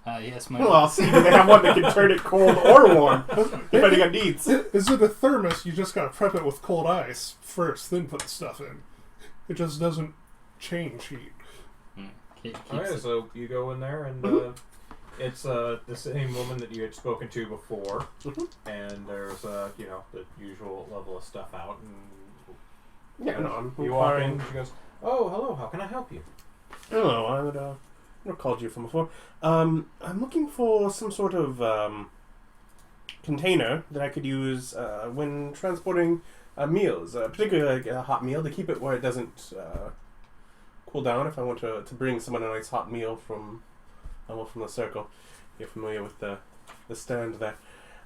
Yes, my Well, I'll see. Do they have one that can turn it cold or warm, depending on needs? Is it a thermos? You just gotta prep it with cold ice first, then put the stuff in. It just doesn't change heat. Alright, so you go in there and it's the same woman that you had spoken to before, and there's the usual level of stuff out, and Yeah, no, I'm you walk in. inquiring. She goes, "Oh, hello. How can I help you?" Hello, I would have called you from before. I'm looking for some sort of container that I could use when transporting meals, particularly like a hot meal, to keep it where it doesn't cool down. If I want to bring someone a nice hot meal from the circle, you're familiar with the stand there.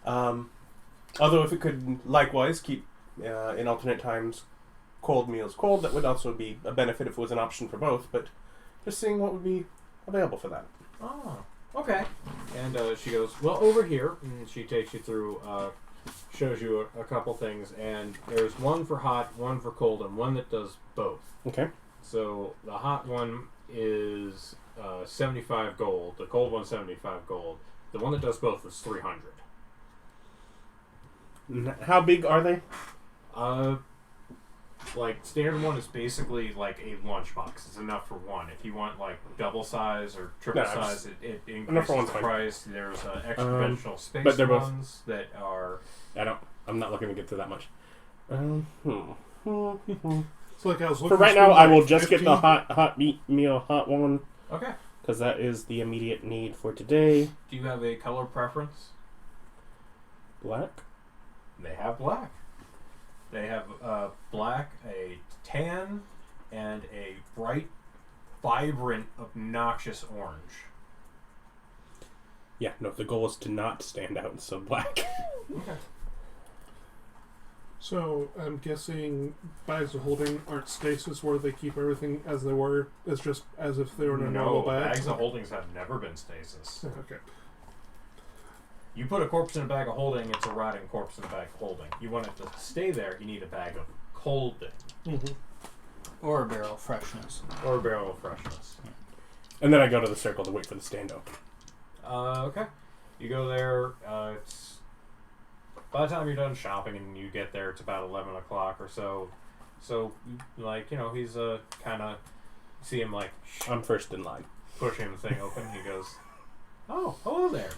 Although if it could likewise keep in alternate times cold meals cold, that would also be a benefit if it was an option for both. But just seeing what would be available for that. Oh, okay. And she goes, "Well, over here," and she takes you through, shows you a couple things, and there's one for hot, one for cold, and one that does both. Okay. So the hot one is 75 gold. The cold one's 75 gold. The one that does both is 300. How big are they? Like standard one is basically like a lunchbox. It's enough for one. If you want like double size or triple No, size, it enough increases for one's the fine. price. There's exponential space but they're both- ones that are. I'm not looking to get to that much. It's like I was looking For right to now, spend I will like just get the 15 hot meal, hot one, Okay. because that is the immediate need for today. Do you have a color preference? Black. They have black. They have black, a tan, and a bright, vibrant, obnoxious orange. Yeah, no, the goal is to not stand out, so black. Okay. So I'm guessing bags of holding aren't stasis where they keep everything as they were. It's just as if they were in a normal bag. Bags of holdings have never been stasis. Okay. You put a corpse in a bag of holding, it's a rotting corpse in a bag of holding. You want it to stay there, you need a bag of holding. Mm-hmm. or a barrel freshness. Or a barrel of freshness. And then I go to the circle to wait for the stand up. Okay. You go there, it's... By the time you're done shopping and you get there, it's about 11 o'clock or so. So, like, he's kind of... See him, like... I'm first in line. pushing the thing open. He goes, "Oh, hello there.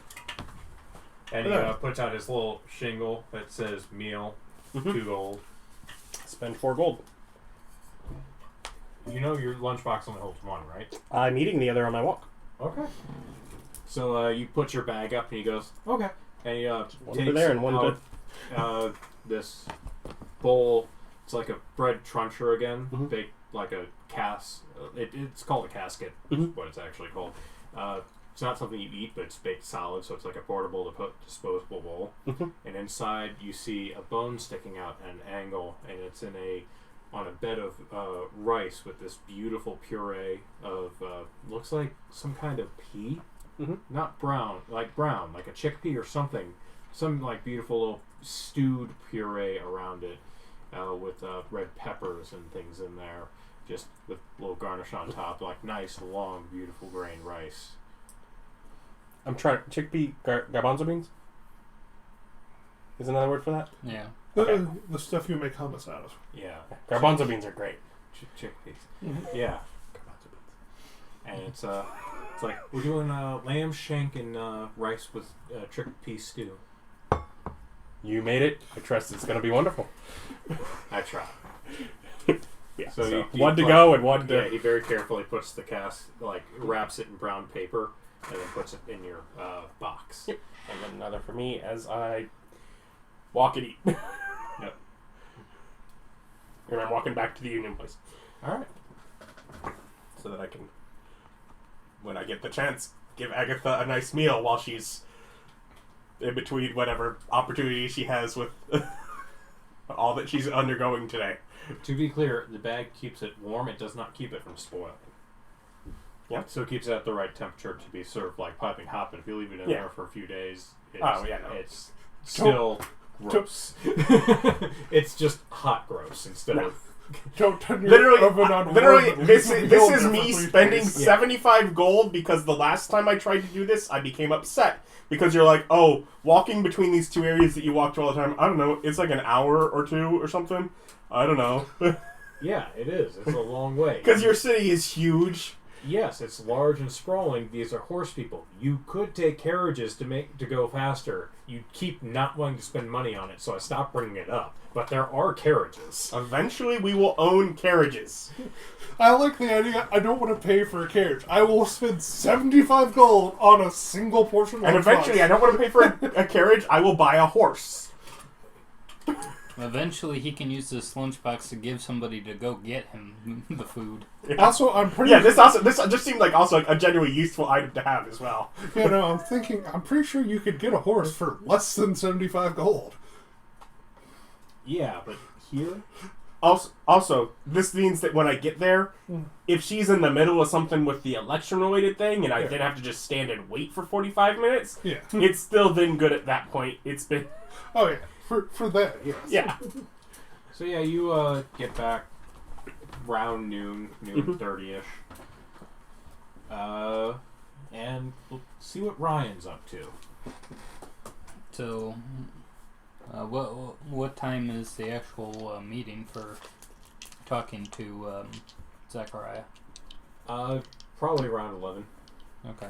And he puts out his little shingle that says meal, 2 gold. Spend 4 gold. You know your lunchbox only holds 1, right? I'm eating the other on my walk. Okay. So you put your bag up and he goes, okay. And he One takes over there and one out, this bowl. It's like a bread truncher again, baked like a it's called a casket, is what it's actually called. It's not something you eat, but it's baked solid, so it's like a portable disposable bowl. And inside you see a bone sticking out at an angle, and it's on a bed of rice with this beautiful puree of looks like some kind of pea, not brown, like a chickpea or something, some like beautiful little stewed puree around it with red peppers and things in there, just with a little garnish on top, like nice long beautiful grain rice. I'm trying chickpea garbanzo beans. Is another word for that? Yeah. Okay. The stuff you make hummus out of. Yeah, Garbanzo beans are great. chickpeas. Yeah, garbanzo beans. And it's like we're doing lamb shank and rice with chickpea stew. You made it. I trust it's going to be wonderful. I try. Yeah. So So one to go and one to. Yeah, he very carefully puts the wraps it in brown paper and then puts it in your box. Yep. And then another for me as I walk and eat. Yep. And I'm walking back to the Union place. All right. So that I can, when I get the chance, give Agatha a nice meal while she's in between whatever opportunity she has with all that she's undergoing today. To be clear, the bag keeps it warm. It does not keep it from spoiling. Yeah. So it keeps it at the right temperature to be served like piping hot. But if you leave it in there for a few days, it's still gross. It's just hot gross instead of. Don't turn your Literally, oven on this is me spending 75 gold because the last time I tried to do this, I became upset. Because you're like, oh, walking between these two areas that you walk to all the time, I don't know, it's like an hour or 2 or something. I don't know. Yeah, it is. It's a long way. Because your city is huge. Yes, it's large and sprawling. These are horse people. You could take carriages to go faster. You keep not wanting to spend money on it, so I stopped bringing it up. But there are carriages. Eventually, we will own carriages. I like the idea. I don't want to pay for a carriage. I will spend 75 gold on a single portion. And eventually, I don't want to pay for a carriage. I will buy a horse. Eventually, he can use this lunchbox to give somebody to go get him the food. Also, I'm pretty. Yeah, this just seemed like also a genuinely useful item to have as well. You know, I'm pretty sure you could get a horse for less than 75 gold. Yeah, but here? Also, this means that when I get there, if she's in the middle of something with the election-related thing, and I then have to just stand and wait for 45 minutes, it's still been good at that point. It's been... Oh, yeah. For that, yes. Yeah. So, yeah, you get back around noon 30-ish. And we'll see what Ryan's up to. So, what time is the actual meeting for talking to Zachariah? Probably around 11. Okay.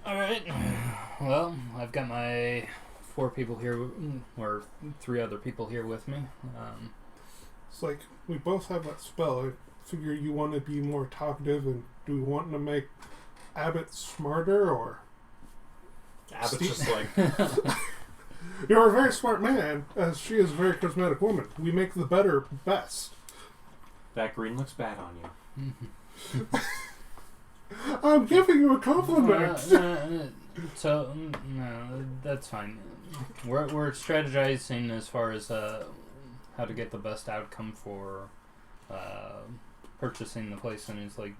Alright. Well, I've got my 4 people here, or 3 other people here with me. It's like, we both have that spell. I figure you want to be more talkative, and do we want to make Abbott smarter, or... Abbott's just like... You're a very smart man, as she is a very charismatic woman. We make the better best. That green looks bad on you. I'm giving you a compliment. So, no, that's fine. We're strategizing as far as how to get the best outcome for purchasing the place, and it's like...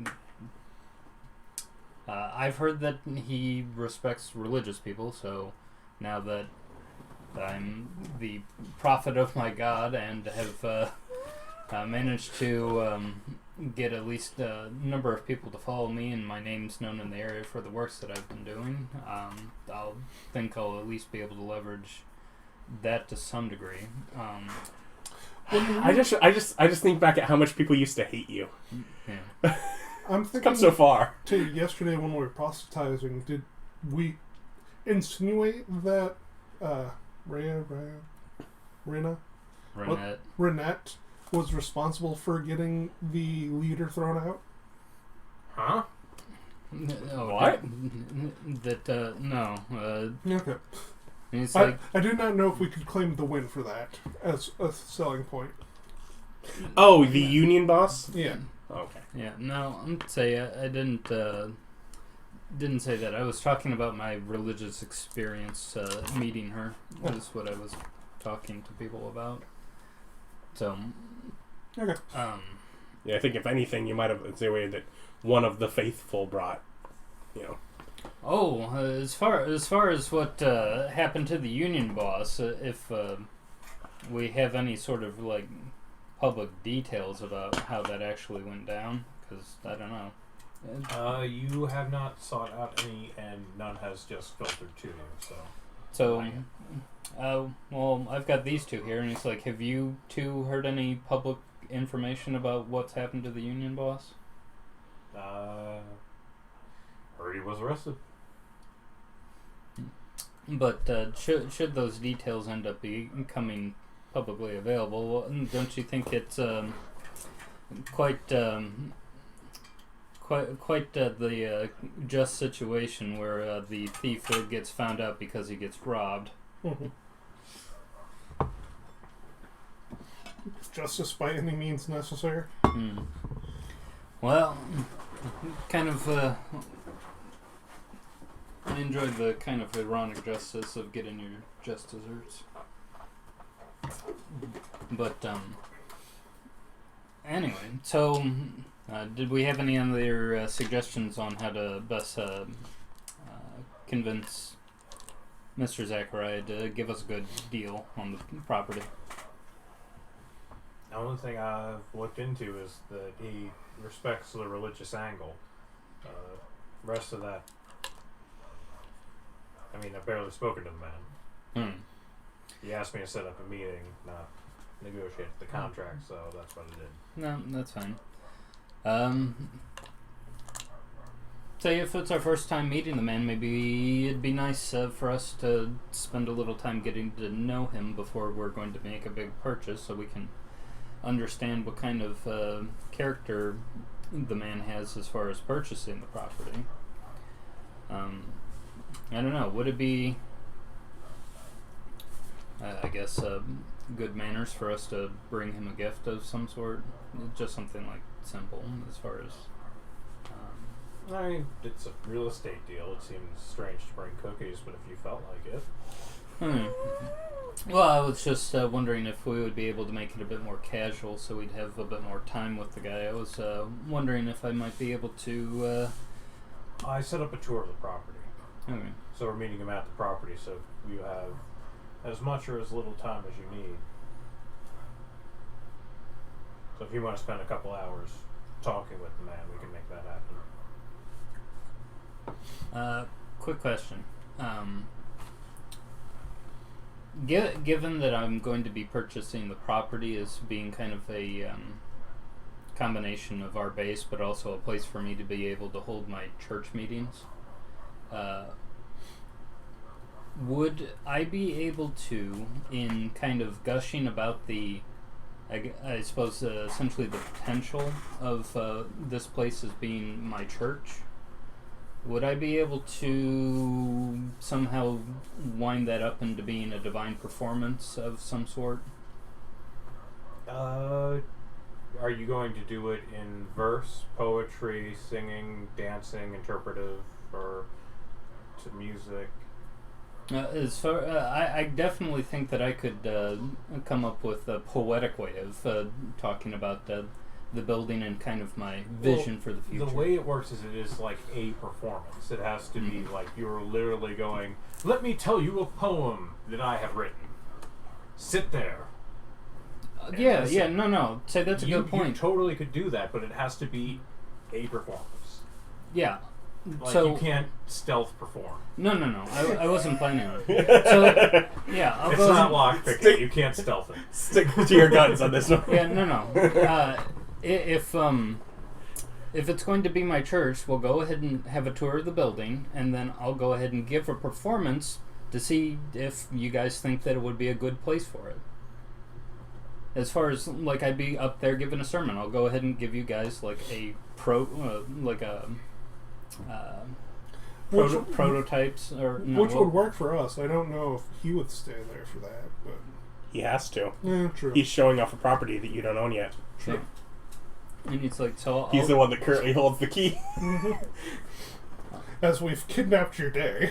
I've heard that he respects religious people, so now that I'm the prophet of my god and have managed to get at least a number of people to follow me, and my name's known in the area for the works that I've been doing, I'll at least be able to leverage that to some degree. I just think back at how much people used to hate you. Yeah. I'm thinking Come so far. to yesterday when we were proselytizing, did we insinuate that Renette was responsible for getting the leader thrown out? Huh? No, What? No. Okay. It's like, I do not know if we could claim the win for that as a selling point. Oh, the union boss? Yeah. Okay. yeah, no, I'm say I didn't say that. I was talking about my religious experience meeting her. Is what I was talking to people about. So, Okay. Yeah, I think if anything, you might have insinuated that one of the faithful brought, Oh, as far as what happened to the union boss, if we have any sort of like public details about how that actually went down, because I don't know. You have not sought out any, and none has just filtered to you. So, well, I've got these two here, and it's like, have you two heard any public information about what's happened to the union boss? Heard he was arrested. But should those details end up becoming publicly available, don't you think it's quite the just situation where the thief gets found out because he gets robbed? Mm-hmm. Justice by any means necessary. Well, kind of. I enjoyed the kind of ironic justice of getting your just desserts. But anyway, so did we have any other suggestions on how to best convince Mr. Zachariah to give us a good deal on the property? The only thing I've looked into is that he respects the religious angle. Rest of that, I mean, I've barely spoken to the man. He asked me to set up a meeting, not negotiate the contract, so that's what I did. No, that's fine. Say if it's our first time meeting the man, maybe it'd be nice for us to spend a little time getting to know him before we're going to make a big purchase, so we can understand what kind of character the man has as far as purchasing the property. I don't know. Would it be, I guess, good manners for us to bring him a gift of some sort? Just something like simple as far as... I mean, it's a real estate deal. It seems strange to bring cookies, but if you felt like it. Well, I was just wondering if we would be able to make it a bit more casual so we'd have a bit more time with the guy. I was wondering if I might be able to... I set up a tour of the property. Okay. So we're meeting him at the property, so you have as much or as little time as you need. So if you want to spend a couple hours talking with the man, we can make that happen. Quick question. Given that I'm going to be purchasing the property as being kind of a combination of our base, but also a place for me to be able to hold my church meetings, would I be able to, in kind of gushing about the, I suppose, essentially the potential of this place as being my church, would I be able to somehow wind that up into being a divine performance of some sort? Are you going to do it in verse, poetry, singing, dancing, interpretive, or to music? As far, I definitely think that I could come up with a poetic way of talking about the building and kind of my vision for the future. The way it works is it is like a performance. It has to be like you're literally going, let me tell you a poem that I have written. Sit there. Yeah, no. Say that's a good point. You totally could do that, but it has to be a performance. Yeah. Like, so you can't stealth perform. No. I wasn't planning on it. So, yeah, I'll It's go not lockpicking. You can't stealth it. Stick to your guns on this one. Yeah, no. If if it's going to be my church, we'll go ahead and have a tour of the building, and then I'll go ahead and give a performance to see if you guys think that it would be a good place for it. As far as, like, I'd be up there giving a sermon, I'll go ahead and give you guys, like, prototypes, or no, which would work for us. I don't know if he would stay there for that, but He has to. yeah, true. He's showing off a property that you don't own yet. True. And it's like, so He's the one that currently holds the key. As we've kidnapped your day.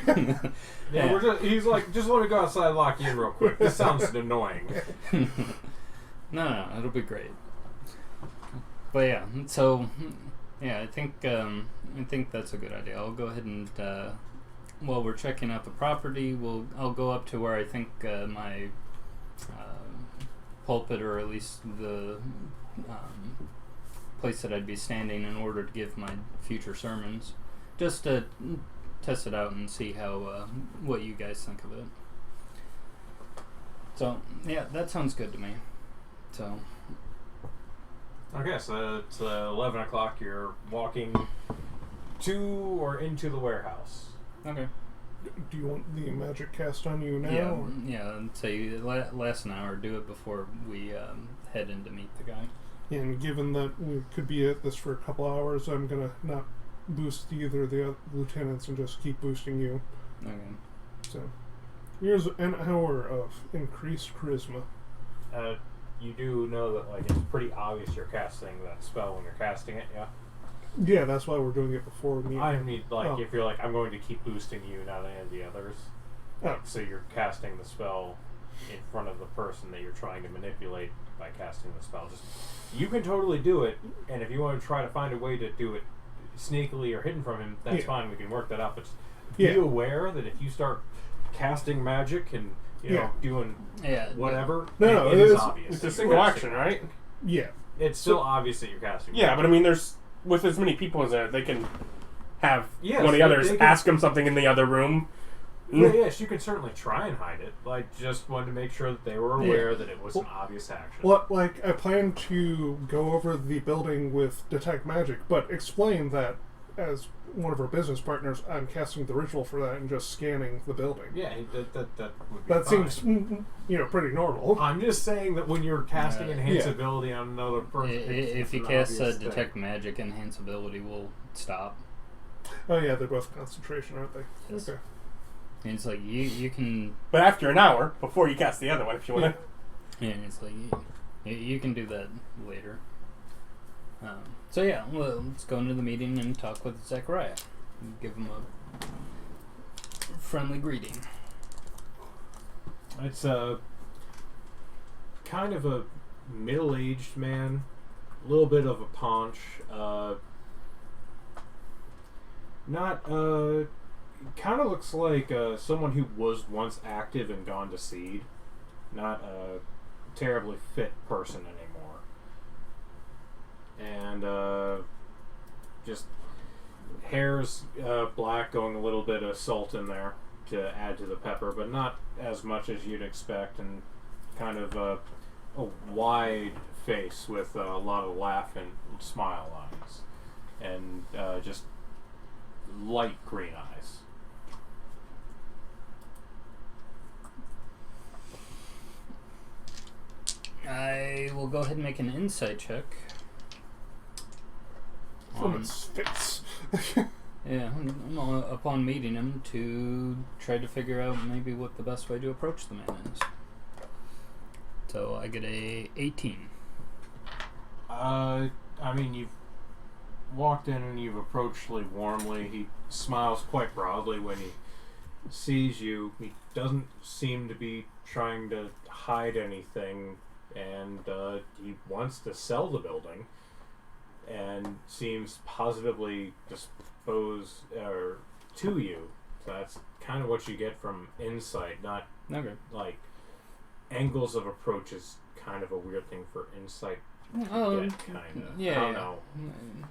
Yeah, he's like, just let me go outside and lock you in real quick. This sounds annoying. No, it'll be great. But yeah, so yeah, I think that's a good idea. I'll go ahead and while we're checking out the property, I'll go up to where I think my pulpit, or at least the place that I'd be standing in order to give my future sermons, just to test it out and see how what you guys think of it. So yeah, that sounds good to me. So Okay, so it's 11 o'clock. You're walking to or into the warehouse. okay. Do you want the magic cast on you now? Yeah, or- yeah. I'd say last an hour. Do it before we head in to meet the guy. And given that we could be at this for a couple hours, I'm gonna not boost either of the other lieutenants and just keep boosting you. Okay. So here's an hour of increased charisma. You do know that like it's pretty obvious you're casting that spell when you're casting it, yeah? Yeah, that's why we're doing it before we meet. I mean, like, Oh. if you're like, I'm going to keep boosting you, not any of the others. Oh. So you're casting the spell in front of the person that you're trying to manipulate by casting the spell. Just you can totally do it, and if you want to try to find a way to do it sneakily or hidden from him, that's Yeah. fine. We can work that out. But just Yeah. be aware that if you start casting magic and you know Yeah. doing Yeah. whatever, No, it is it's- obvious. It's a You're single casting action, right? magic. Yeah. It's still obvious that you're casting. Yeah, magic. but I mean, there's with as many people as there, they can have Yes, one of the they others can- ask him something in the other room. Yes, you can certainly try and hide it. Like, just wanted to make sure that they were aware that it was an obvious action. Well, like, I plan to go over the building with Detect Magic, but explain that as one of our business partners, I'm casting the ritual for that and just scanning the building. Yeah, that would be That fine. seems, pretty normal. I'm just saying that when you're casting enhance Yeah. ability on another person, If you an cast obvious thing. detect magic, enhance ability will stop. Oh yeah, they're both concentration, aren't they? Yes. Okay. And it's like you can. But after an hour, before you cast the other one, if you want to. And it's like you can do that later. So yeah, well, let's go into the meeting and talk with Zechariah. Give him a friendly greeting. It's a kind of a middle-aged man, a little bit of a paunch. Kind of looks like someone who was once active and gone to seed. Not a terribly fit person anymore. And just hair's black, going a little bit of salt in there to add to the pepper, but not as much as you'd expect, and kind of a wide face with a lot of laugh and smile lines, and just light green eyes. I will go ahead and make an insight check. From its face. Yeah, upon meeting him to try to figure out maybe what the best way to approach the man is. So I get a 18. I mean, you've walked in and you've approached Lee warmly. He smiles quite broadly when he sees you. He doesn't seem to be trying to hide anything, and he wants to sell the building and seems positively disposed to you. So that's kind of what you get from insight, not Okay. like angles of approach is kind of a weird thing for insight. Oh, Kind of. yeah. I don't know.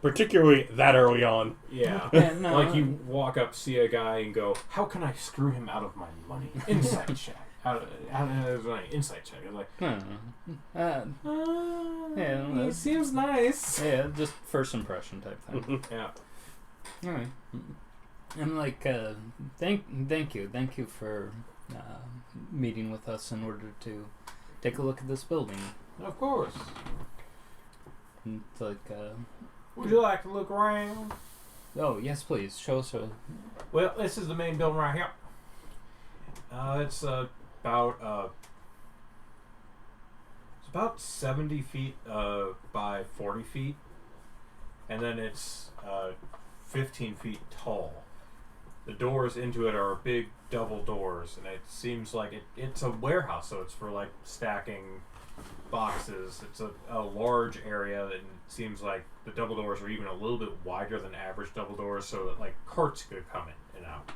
Particularly that early on. Yeah. Yeah, no, Like you walk up, see a guy, and go, "How can I screw him out of my money?" Insight check. how is an insight check? It's like, Yeah, he that's- seems nice. yeah, just first impression type thing. Yeah. All right. I'm like, thank you for meeting with us in order to take a look at this building. Of course. It's like, Would you like to look around? oh yes, please show us. Well, this is the main building right here. It's about 70 feet by 40 feet, and then it's 15 feet tall. The doors into it are big double doors, and it seems like it's a warehouse, so it's for like stacking boxes. It's a large area, and it seems like the double doors are even a little bit wider than average double doors, so that like carts could come in and out.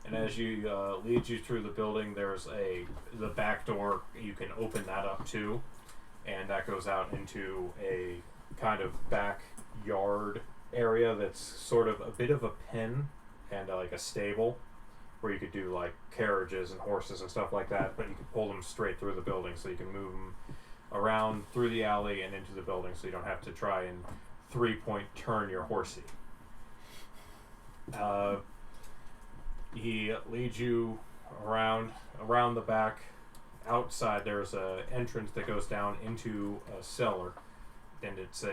And as you leads you through the building, there's the back door. You can open that up too, and that goes out into a kind of backyard area that's sort of a bit of a pen and like a stable, where you could do like carriages and horses and stuff like that. But you can pull them straight through the building, so you can move them around through the alley and into the building, so you don't have to try and 3-point turn your horsey. He leads you around the back. Outside, there's a entrance that goes down into a cellar, and it's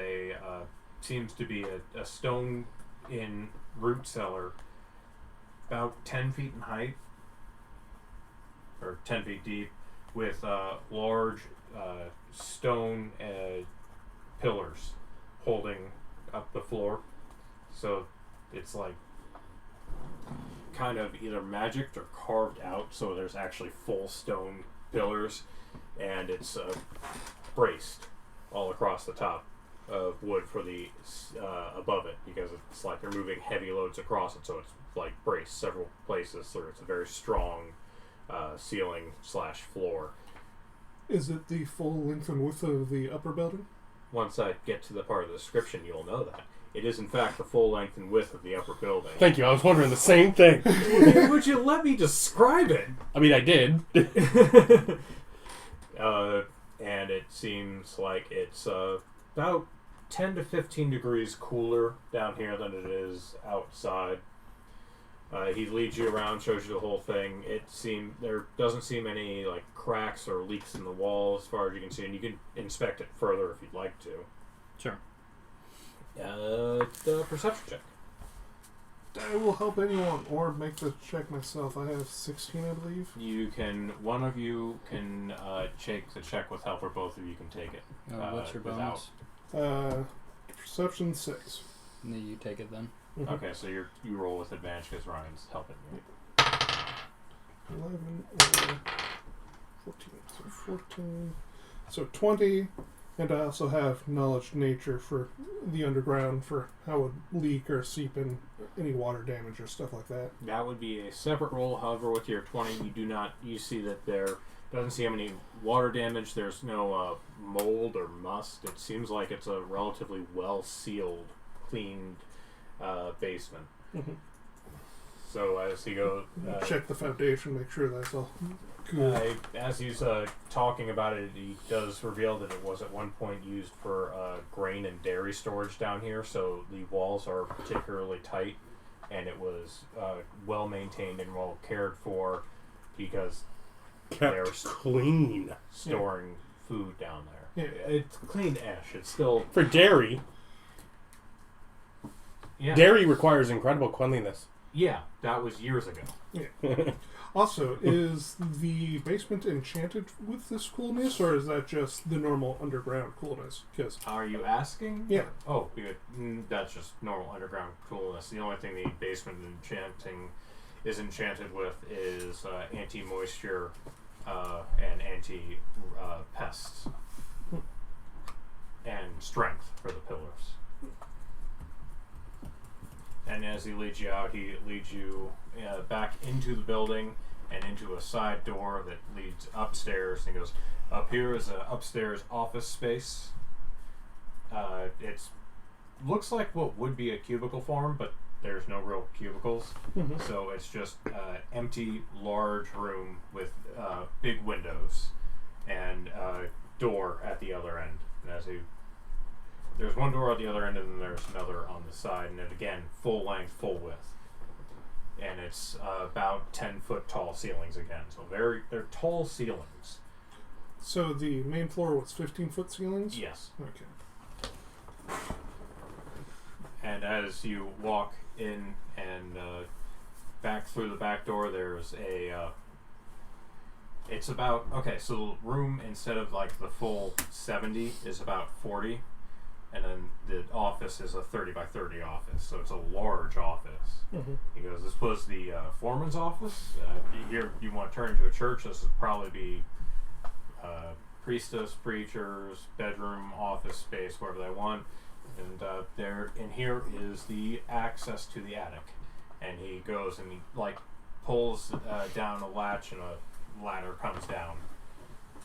seems to be a stone in root cellar, about 10 feet in height, or 10 feet deep, with large stone pillars holding up the floor. So it's like kind of either magicked or carved out, so there's actually full stone pillars, and it's braced all across the top of wood for the above it, because it's like they're moving heavy loads across it, so it's like braced several places, so it's a very strong ceiling / floor. Is it the full length and width of the upper building? Once I get to the part of the description, you'll know that. It is, in fact, the full length and width of the upper building. Thank you. I was wondering the same thing. Would you let me describe it? I mean, I did. And it seems like it's about 10 to 15 degrees cooler down here than it is outside. He leads you around, shows you the whole thing. There doesn't seem any like cracks or leaks in the wall as far as you can see, and you can inspect it further if you'd like to. Sure. The perception check. I will help anyone or make the check myself. I have 16, I believe. One of you can take the check with help, or both of you can take it. What's your without. bonus? Perception 6. No, you take it then. Mhm. Okay, so you roll with advantage because Ryan's helping you. 11 or 14. So 14. So 20. And I also have knowledge nature for the underground, for how it would leak or seep in any water damage or stuff like that. That would be a separate roll. However, with your 20, you see that there doesn't seem any water damage. There's no mold or must. It seems like it's a relatively well-sealed, cleaned basement. Mhm. So as you go... Check the foundation, make sure that's all good. as he's talking about it, he does reveal that it was at one point used for grain and dairy storage down here, so the walls are particularly tight, and it was well maintained and well cared for because they're Clean. storing food down there. Yeah. It's clean-ish. It's still... For dairy, Yeah. dairy requires incredible cleanliness. Yeah, that was years ago. Also, is the basement enchanted with this coolness, or is that just the normal underground coolness? Because Are you asking? Yeah. Oh, that's just normal underground coolness. The only thing the basement is enchanted with is anti-moisture and anti-pests. And strength for the pillars. And as he leads you out, he leads you back into the building and into a side door that leads upstairs. And he goes, up here is an upstairs office space. It's looks like what would be a cubicle form, but there's no real cubicles. Mhm. So it's just empty, large room with big windows and a door at the other end. And there's one door at the other end, and then there's another on the side, and then again, full length, full width. And it's about 10-foot tall ceilings again. So they're tall ceilings. So the main floor was 15-foot ceilings? Yes. Okay. And as you walk in and back through the back door, there's it's about, okay, so the room, instead of like the full 70, is about 40. And then the office is a 30 by 30 office. So it's a large office. Mm-hmm. He goes, this was the foreman's office. Here, you want to turn into a church, this would probably be priestess, preachers, bedroom, office space, wherever they want. And there, in here is the access to the attic. And he goes and he like pulls down a latch, and a ladder comes down.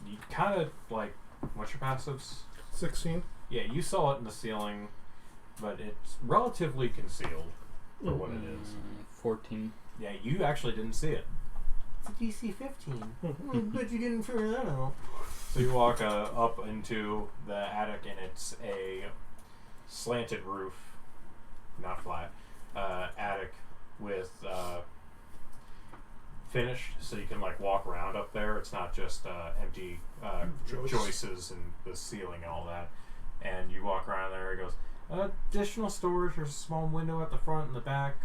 You kind of like, what's your passives? 16? Yeah, you saw it in the ceiling, but it's relatively concealed for what it is. 14. Yeah, you actually didn't see it. It's a DC 15. But you didn't figure that out. So you walk up into the attic, and it's a slanted roof, not flat, attic with finished, so you can like walk around up there. It's not just empty joists and the ceiling and all that. And you walk around there, it goes, additional storage. There's a small window at the front and the back.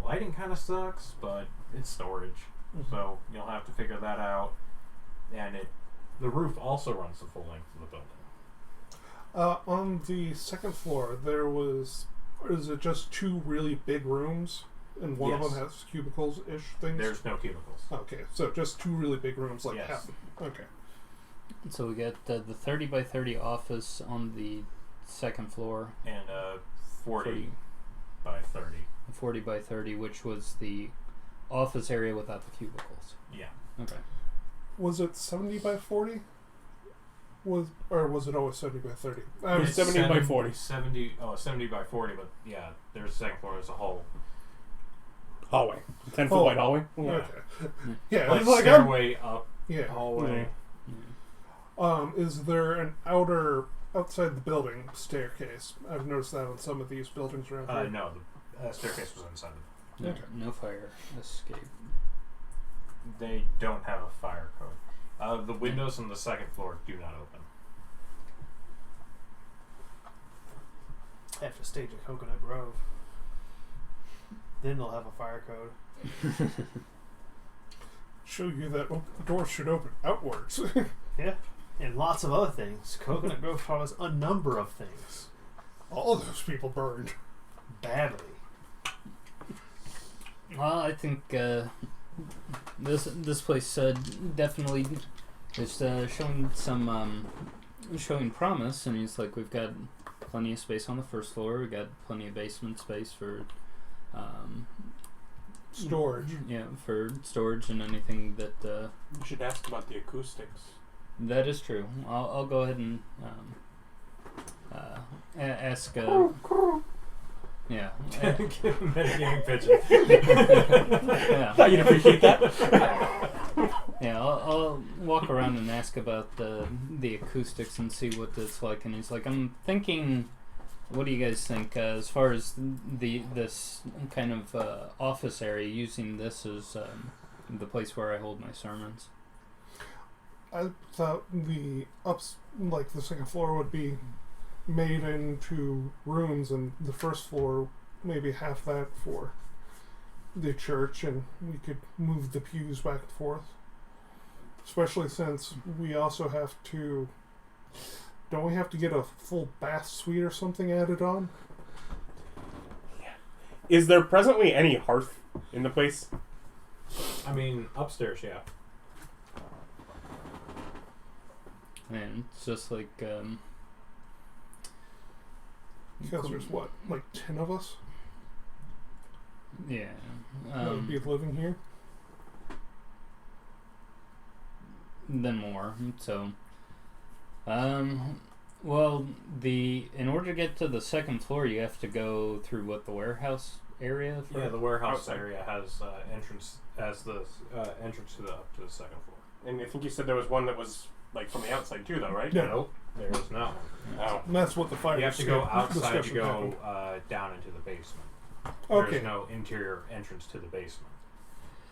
Lighting kind of sucks, but it's storage. Mm-hmm. So you'll have to figure that out. And the roof also runs the full length of the building. On the second floor, is it just two really big rooms? And one of Yes. them has cubicles-ish things? There's no cubicles. Okay, so just two really big rooms like Yes. that. Okay. So we got the 30 by 30 office on the second floor. And 40 by 30. 40 by 30, which was the office area without the cubicles. Yeah. Okay. Was it 70 by 40? Or was it always 70 by 30? It's 70 by 40. 70 by 40, but yeah, there's a second floor as a whole. Hallway. 10-foot wide hallway. Yeah. Okay. Yeah, Like it's like stairway up, yeah. hallway. Is there an outside the building staircase? I've noticed that on some of these buildings around here. No, the staircase was inside. No, Okay. no fire escape. They don't have a fire code. The windows on the second floor do not open. Have to stage a Coconut Grove. Then they'll have a fire code. Show you that doors should open outwards. Yeah. And lots of other things. Coconut Grove taught us a number of things. All those people burned. Badly. Well, I think this place definitely is showing promise, and he's like, we've got plenty of space on the first floor. We've got plenty of basement space for Storage. Yeah, for storage and anything that. You should ask about the acoustics. That is true. I'll go ahead and ask. Yeah. Metagaming pigeon. Yeah. Thought you'd appreciate that. Yeah, I'll walk around and ask about the acoustics and see what it's like. And he's like, I'm thinking, what do you guys think as far as this kind of office area, using this as the place where I hold my sermons? I thought the second floor would be made into rooms, and the first floor maybe half that for the church, and we could move the pews back and forth. Especially since we also have to... Don't we have to get a full bath suite or something added on? Is there presently any hearth in the place? I mean, upstairs, yeah. And it's just like... Because there's what, like 10 of us yeah. that would be living here? Then more. So, Well, in order to get to the second floor, you have to go through the warehouse area. Yeah, the warehouse Outside. area has entrance as the entrance to the second floor. And I think you said there was one that was like from the outside too, though, right? Yeah. Nope, there is not. Oh. And that's what the fire. You have to go escape outside to discussion go happened. down into the basement. Okay. There's no interior entrance to the basement.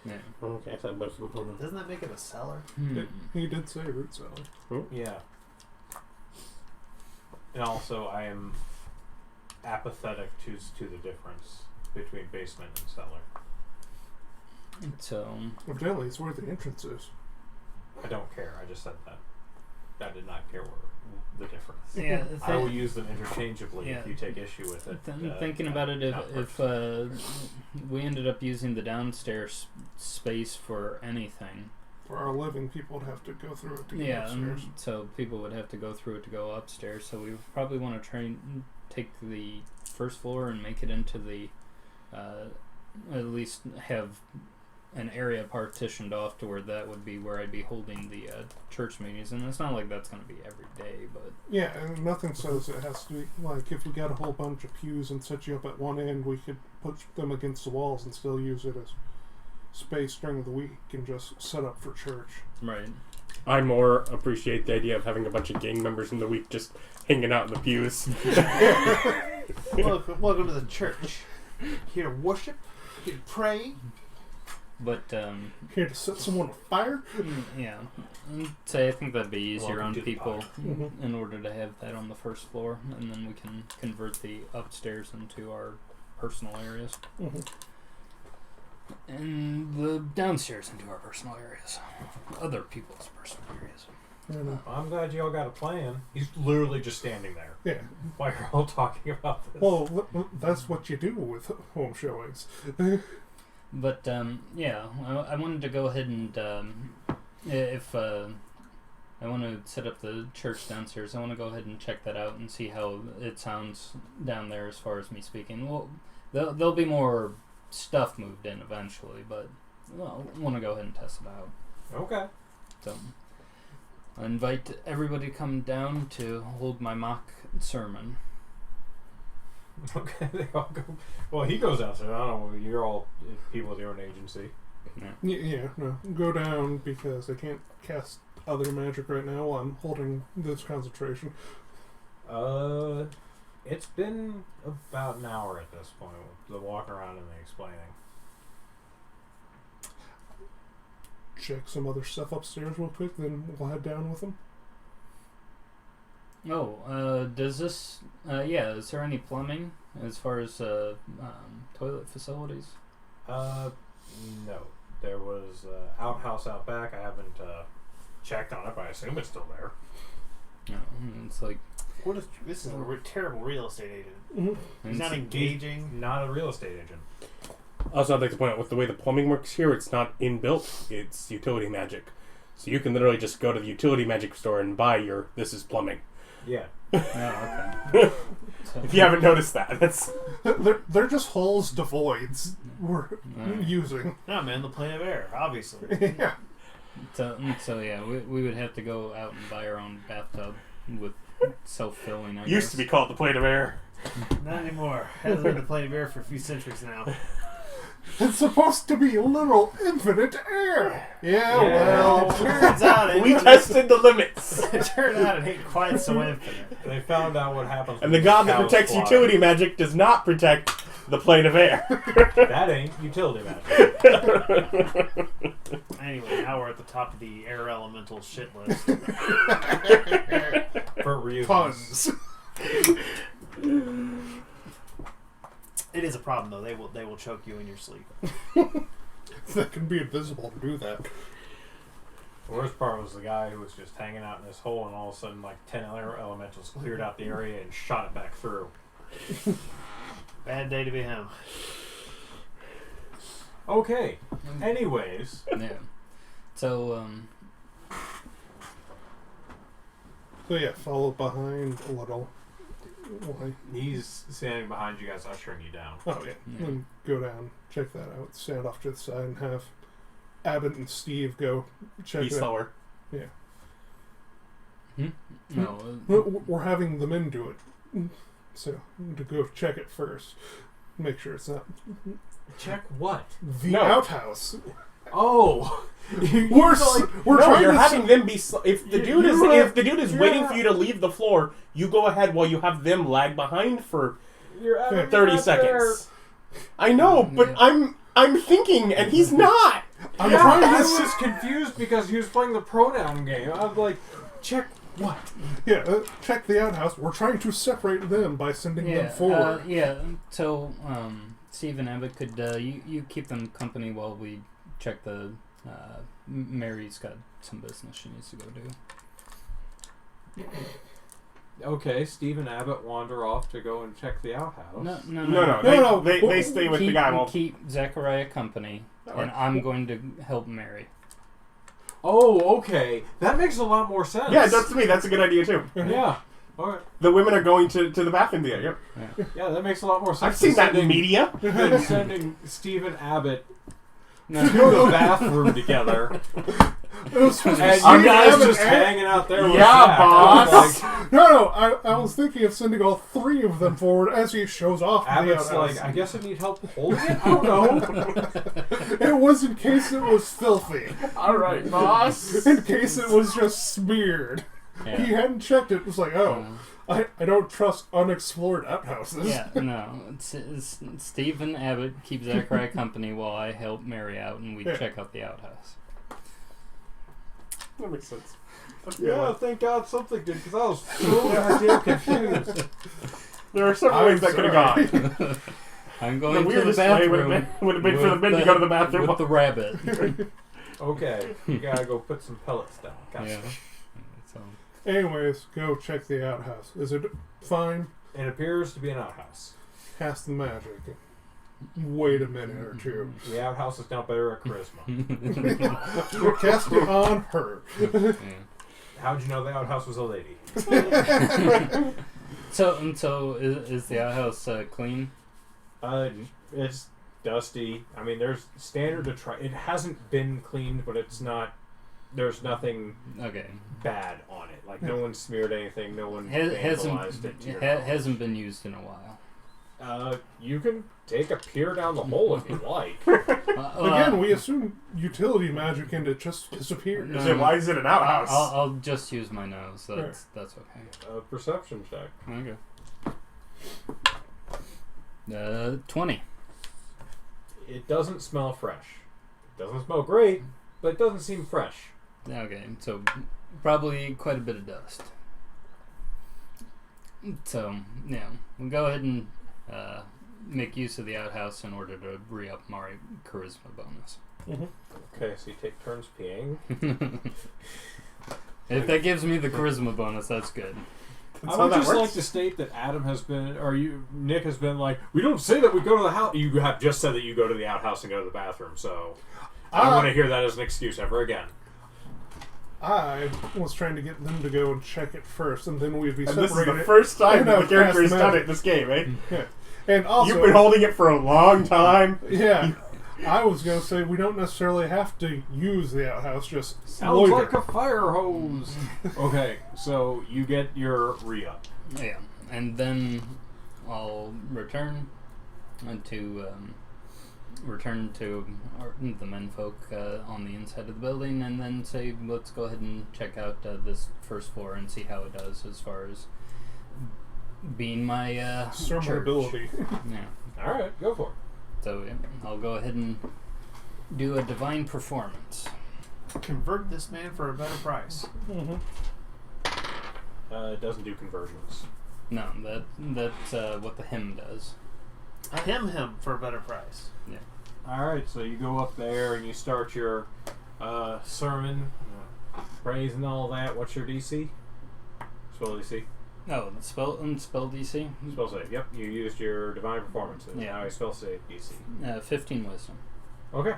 Yeah. Okay, so most of them. Doesn't that make it a cellar? He did say root cellar. Yeah. And also, I am apathetic to the difference between basement and cellar. So, Evidently, it's where the entrance is. I don't care. I just said that. I did not care where the difference. yeah, I will use them interchangeably if Yeah. you take issue with it. thinking about it, not if we ended up using the downstairs space for anything, For our living, people would have to go through it to get yeah, upstairs. so people would have to go through it to go upstairs. So we probably want to take the first floor and make it into the, at least have an area partitioned off to where that would be where I'd be holding the church meetings. And it's not like that's going to be every day, but Yeah, and nothing says it has to be like if we got a whole bunch of pews and set you up at one end, we could put them against the walls and still use it as space during the week and just set up for church. right. I more appreciate the idea of having a bunch of gang members in the week just hanging out in the pews. Welcome to the church. Here to worship, here to pray. But Here to set someone on fire. yeah, say I think that'd be easier Welcome on to the people Mhm. in order to have that on the first floor, and then we can convert the upstairs into our personal areas, Mhm. and the downstairs into our personal areas, other people's personal areas. And, I'm glad you all got a plan. He's literally just standing there yeah. while you're all talking about this. Well, that's what you do with home showings. But yeah, I wanted to go ahead and if I want to set up the church downstairs, I want to go ahead and check that out and see how it sounds down there as far as me speaking. Well, there'll be more stuff moved in eventually, but I want to go ahead and test it out. Okay. So I invite everybody to come down to hold my mock sermon. Okay, they all go. Well, he goes out there. I don't know. You're all people with your own agency. Yeah, no. Go down because I can't cast other magic right now while I'm holding this concentration. It's been about an hour at this point with the walk around and the explaining. Check some other stuff upstairs real quick, then we'll head down with them. Oh, does this? Yeah, is there any plumbing as far as toilet facilities? No. There was outhouse out back. I haven't checked on it, but I assume it's still there. No, it's like What is this? Is a terrible real estate agent. Mm-hmm. He's not engaging. Not a real estate agent. Also, I'd like to point out with the way the plumbing works here, it's not inbuilt, it's utility magic. So you can literally just go to the utility magic store and buy your "this is plumbing." Yeah. oh, okay. So, If you haven't noticed that, that's They're just holes to voids we're Alright. using. No, man, the plane of air, obviously. Yeah. so yeah, we would have to go out and buy our own bathtub with self-filling. I used guess. to be called the plate of air. Not anymore. Hasn't been the plane of air for a few centuries now. It's supposed to be literal infinite air. Yeah, well. Turns out We tested the limits. it turned out it ain't quite so infinite. They found out what happens. And when the god that cows protects fly. utility magic does not protect the plane of air. That ain't utility magic. Anyway, now we're at the top of the air elemental shit list. For reasons. Puns. It is a problem though. They will choke you in your sleep. That can be invisible to do that. The worst part was the guy who was just hanging out in this hole, and all of a sudden, like 10 other elementals cleared out the area and shot it back through. Bad day to be him. Okay. Anyways, Yeah. So So yeah, follow behind a little. Why? he's standing behind you guys, ushering you down. Oh yeah. Yeah. Then go down, check that out, stand off to the side, and have Abbott and Steve go check Be it out. slower. Yeah. No. We're having the men do it. So, to go check it first. Make sure it's not Check what? the No. outhouse. Oh, We're No, trying you're to having them be. If the dude is waiting yeah. for you to leave the floor, you go ahead while you have them lag behind for you're 30 seconds. I know, but Yeah. I'm thinking, and he's not. I'm Yeah, trying I to was confused because he was playing the pronoun game. I was like, check what? check the outhouse. We're trying to separate them by sending them forward. So, Steve and Abbott, could you keep them company while we check the. Mary's got some business she needs to go do. Okay, Steve and Abbott wander off to go and check the outhouse. No. They stay with the guy while. Keep Zachariah company, and I'm going to help Mary. Oh, okay. That makes a lot more sense. Yeah, to me, that's a good idea too. Yeah. Alright. The women are going to the bathroom together. Yep. Yeah, that makes a lot more sense. I've seen that in media. Than sending Steve and Abbott No. to the bathroom together. It was supposed to be And Steve you guys Abbott just and- hanging out there with Yeah, Zach. boss. Like, No, I was thinking of sending all three of them forward as he shows off the Abbott's outhouse. like, I guess I need help holding it? I don't know. It was in case it was filthy. All right, boss. In case it was just smeared. Yeah. He hadn't checked it. It was like, oh, I don't trust unexplored outhouses. Yeah, no. Steve and Abbott keep Zachariah company while I help Mary out and we check out the outhouse. That makes sense. Yeah, thank God something did, because I was so goddamn confused. There are several ways that could have gone. I'm The going to the weirdest way would bathroom. have been for the men to go to the bathroom. With the rabbit. Okay, you gotta go put some pellets down. Gotcha. Yeah. So, Anyways, go check the outhouse. Is it fine? It appears to be an outhouse. Cast the magic. Wait a minute or two. The outhouse is now better at charisma. Cast it on her. yeah. How'd you know the outhouse was a lady? So is the outhouse clean? It's dusty. I mean, there's standard to try. It hasn't been cleaned, but it's not. There's nothing Okay. bad on it. Like no one smeared anything. No one Hasn't vandalized it. To your knowledge. hasn't been used in a while. You can take a peer down the hole if you like. Again, we assume utility magic and it just disappears. No. So why is it an outhouse? I'll just use my nose. That's okay. Perception check. Okay. 20. It doesn't smell fresh. It doesn't smell great, but it doesn't seem fresh. Okay, so probably quite a bit of dust. So, yeah, we'll go ahead and make use of the outhouse in order to re-up my charisma bonus. Okay, so you take turns peeing. If that gives me the charisma bonus, that's good. I would just like to state that Adam has been, or Nick has been like, we don't say that we go to the house. You have just said that you go to the outhouse and go to the bathroom, so I don't want to hear that as an excuse ever again. I was trying to get them to go and check it first, and then we'd be And separated. this is the first time and that the I've character has cast done magic. it this game, eh? Yeah. And also, You've been holding it for a long time. yeah, I was going to say we don't necessarily have to use the outhouse, just Sounds loiter. like a fire hose. Okay, so you get your re-up. Yeah, and then I'll return to the menfolk on the inside of the building, and then say, let's go ahead and check out this first floor and see how it does as far as being my church. Survivability. Yeah. All right, go for it. So yeah, I'll go ahead and do a divine performance. Convert this man for a better price. Mm-hmm. It doesn't do conversions. No, that's what the hymn does. Him for a better price. Yeah. All right, so you go up there and you start your sermon, praise and all that. What's your DC? Spell DC. Oh, the spell DC. Spell save. Yep, you used your divine performance. Yeah. Now you spell save DC. 15 wisdom. Okay.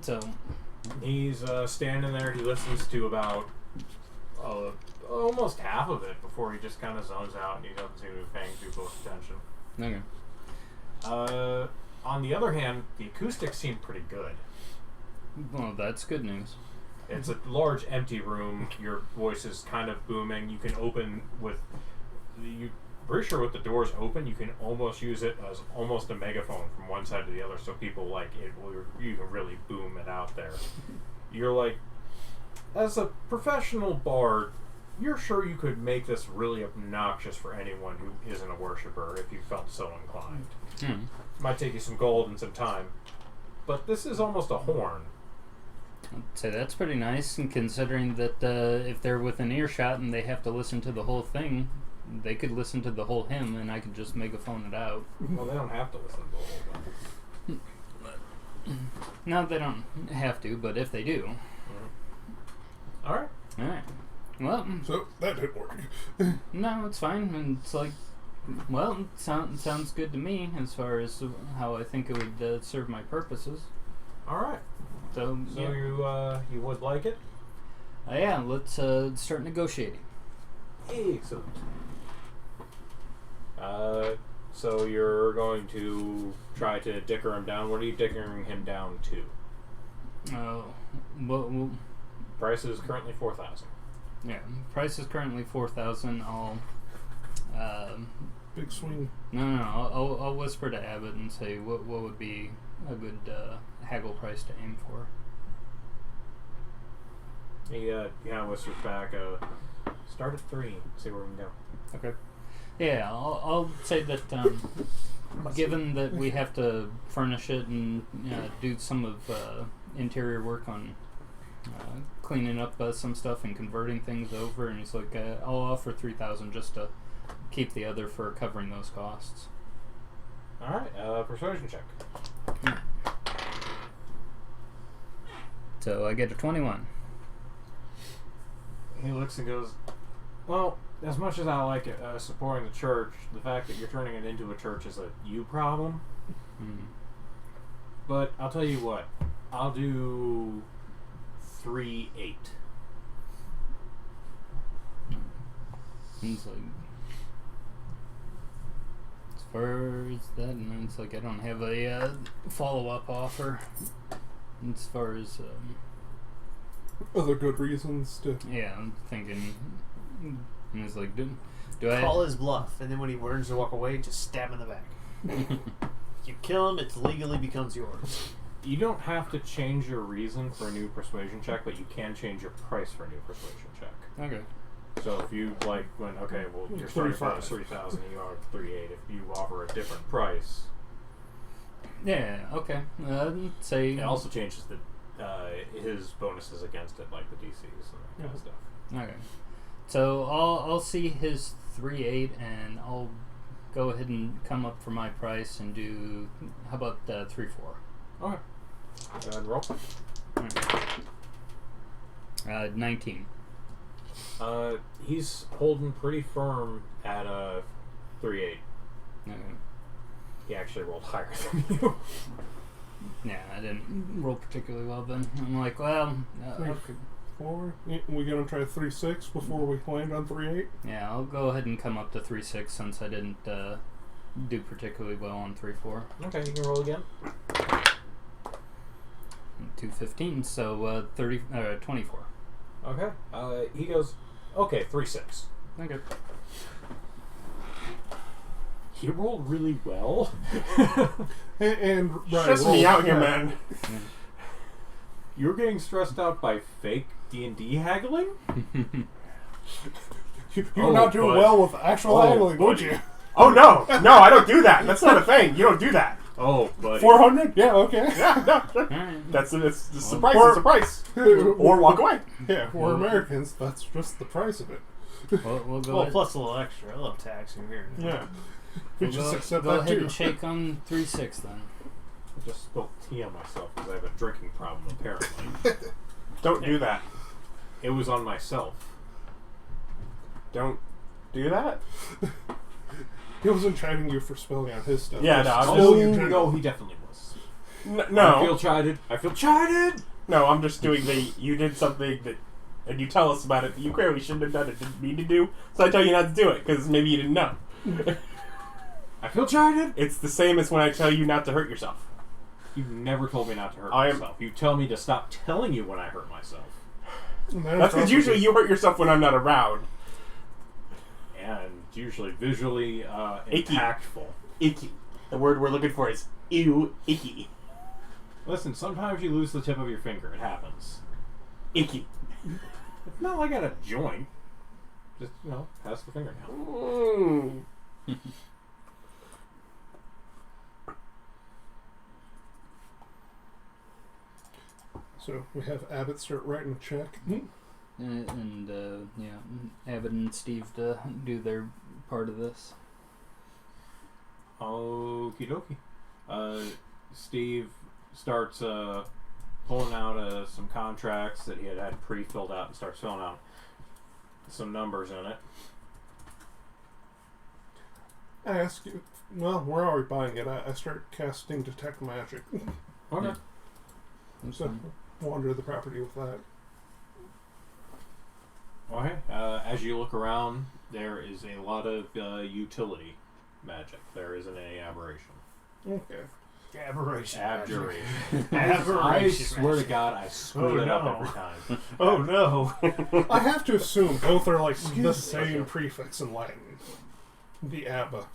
So He's standing there. He listens to about almost half of it before he just kind of zones out and he doesn't seem to be paying too close attention. okay. On the other hand, the acoustics seem pretty good. Well, that's good news. It's a large empty room. Your voice is kind of booming. You can open with you. Pretty sure with the doors open, you can almost use it as almost a megaphone from one side to the other, so people like it. You can really boom it out there. You're like, as a professional bard, you're sure you could make this really obnoxious for anyone who isn't a worshiper if you felt so inclined. Might take you some gold and some time, but this is almost a horn. I'd say that's pretty nice, and considering that if they're within earshot and they have to listen to the whole thing, they could listen to the whole hymn, and I could just megaphone it out. Well, they don't have to listen to the whole thing. No, they don't have to, but if they do. Alright. Alright. Well, So that didn't work. no, it's fine. And it's like, well, it sounds good to me as far as how I think it would serve my purposes. Alright. So yeah. You would like it? Yeah, let's start negotiating. Excellent. So you're going to try to dicker him down. What are you dickering him down to? Well, Price is currently 4,000. yeah, price is currently 4,000. I'll Big swing. No. I'll whisper to Abbott and say what would be a good haggle price to aim for. He kind of whispers back, start at 3, see where we can go. Okay. Yeah, I'll say that given that we have to furnish it and do some of interior work on cleaning up some stuff and converting things over, and he's like, I'll offer 3,000 just to keep the other for covering those costs. Alright, persuasion check. So I get a 21. He looks and goes, well, as much as I like it, supporting the church, the fact that you're turning it into a church is a you problem. But I'll tell you what, I'll do 3,800. He's like, as far as that, and it's like I don't have a follow-up offer. As far as Other good reasons to. yeah, I'm thinking. And he's like, do I Call his bluff, and then when he turns to walk away, just stab him in the back. You kill him, it legally becomes yours. You don't have to change your reason for a new persuasion check, but you can change your price for a new persuasion check. Okay. So if you you're starting at 3,000, you are 3,800. If you offer a different price, Yeah. Okay. Say. it also changes his bonuses against it, like the DCs and that kind of stuff. Okay. So I'll see his 3,800, and I'll go ahead and come up for my price and do. How about 3,400? Okay. Go ahead and roll. 19. He's holding pretty firm at 3,800. Okay. He actually rolled higher than you. Yeah, I didn't roll particularly well then. I'm like, well, okay. 4. We gonna try 3-6 before we land on 3-8. Yeah, I'll go ahead and come up to 3,600 since I didn't do particularly well on 3,400. Okay, you can roll again. 215, so 24. Okay. He goes, okay, 3,600. Okay. He rolled really well. And right, Stress me out here, man. You're getting stressed out by fake D&D haggling? You're not doing well with actual haggling, would you? Oh no, I don't do that. That's not a thing. You don't do that. Oh, buddy. 400? Yeah, okay. Yeah, no. Alright. It's the price. It's a price. Or walk away. Yeah, we're Americans. That's just the price of it. We'll go Well, ahead. plus a little extra. I love taxing here. Yeah. We We'll just go, accept go that ahead too. and shake on 3,600 then. I just spilled tea on myself because I have a drinking problem, apparently. Don't do that. It was on myself. Don't do that. He wasn't chiding you for spelling out his stuff. Yeah, It was no, I'm still just- you No, general. he definitely was. I No, feel chided. I feel chided! no. I'm just doing you did something that, and you tell us about it that you clearly shouldn't have done it. Didn't mean to do. So I tell you not to do it because maybe you didn't know. I feel chided! It's the same as when I tell you not to hurt yourself. You never told me not to hurt I am- myself. You tell me to stop telling you when I hurt myself. That's because usually you hurt yourself when I'm not around. And it's usually visually Icky. impactful. Icky. The word we're looking for is ew, icky. Listen, sometimes you lose the tip of your finger. It happens. Icky. It's not like at a joint. Just, pass the finger down. Mm. So we have Abbott start writing a check. And Abbott and Steve to do their part of this. Okie dokie. Steve starts pulling out some contracts that he had pre-filled out and starts filling out some numbers in it. I ask you, well, we're already buying it. I start casting Detect Magic. Okay. So wander the property with that. Okay. As you look around, there is a lot of utility magic. There isn't any aberration. Okay. Aberration. Abjuration. Aberration. I swear to God, I screw Oh, it up no. every time. Oh no. I have to assume both are like the me. same prefix in Latin. The ABBA.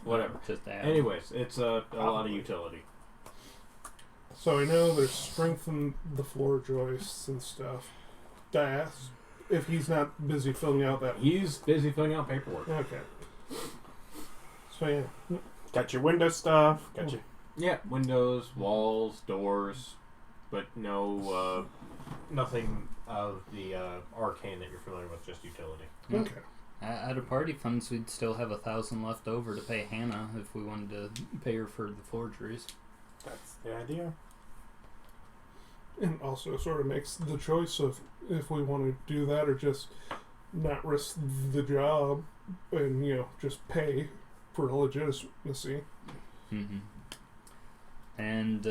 Whatever. Just add. Anyways, it's a lot of utility. So I know there's strength in the floor joists and stuff. Das, if he's not busy filling out that. He's busy filling out paperwork. Okay. So yeah. Got your window stuff. Got your... Yeah, windows, walls, doors, but no, nothing of the arcane that you're familiar with. Just utility. Yeah. Okay. Out of party funds, we'd still have 1,000 left over to pay Hannah if we wanted to pay her for the forgeries. That's the idea. And also sort of makes the choice of if we want to do that or just not risk the job and, just pay for legitimacy. Mm-hmm. And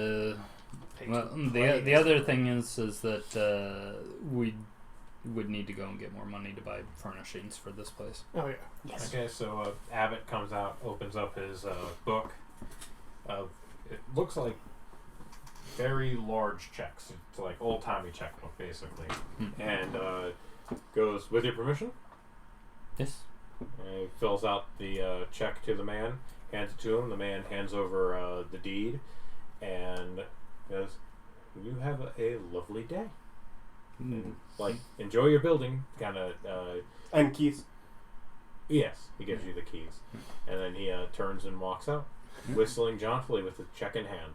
well, play. the other thing is that we would need to go and get more money to buy furnishings for this place. Oh, yeah. Yes. Okay, so Abbott comes out, opens up his book. It looks like very large checks. It's like old-timey checkbook, basically. And goes, with your permission? Yes. And he fills out the check to the man, hands it to him. The man hands over the deed and goes, you have a lovely day. And, enjoy your building. Kind of... And keys. yes, he gives you the keys. And then he turns and walks out, whistling jauntily with the check in hand.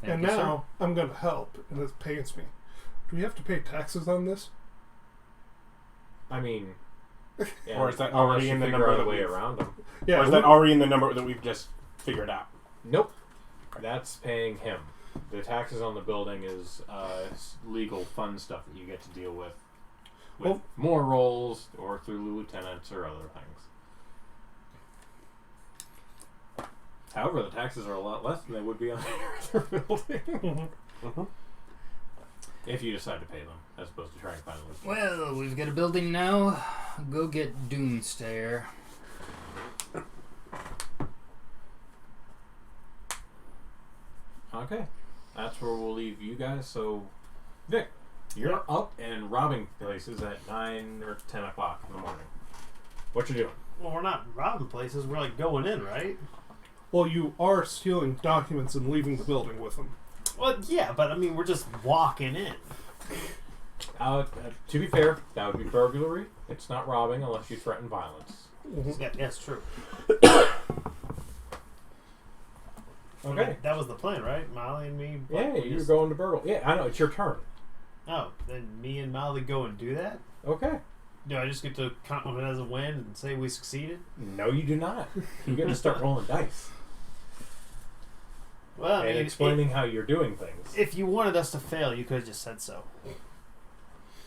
And now I'm going to help, and it pays me. Do we have to pay taxes on this? I mean... yeah, Or is that unless already you in the figure number out a that way we've... around them? Yeah. Or is that already in the number that we've just figured out? Nope. That's paying him. The taxes on the building is legal fund stuff that you get to deal with Well- more roles or through lieutenants or other things. However, the taxes are a lot less than they would be on the other building. Mm-hmm. If you decide to pay them, as opposed to trying to find a loophole. Well, we've got a building now. Go get Doomstair. Okay. That's where we'll leave you guys. So, Vic, you're up and robbing places at 9 or 10 o'clock in the morning. What you doing? Well, we're not robbing places. We're like going in, right? Well, you are stealing documents and leaving the building with them. Well, yeah, but I mean, we're just walking in. To be fair, that would be burglary. It's not robbing unless you threaten violence. Yeah, that's true. Okay. That was the plan, right? Molly and me. Yeah, we you're just- going to burgle. Yeah, I know. It's your turn. Oh, then me and Molly go and do that? Okay. Do I just get to count it as a win and say we succeeded? No, you do not. You get to start rolling dice Well, I and mean, explaining how you're doing things. if you wanted us to fail, you could have just said so.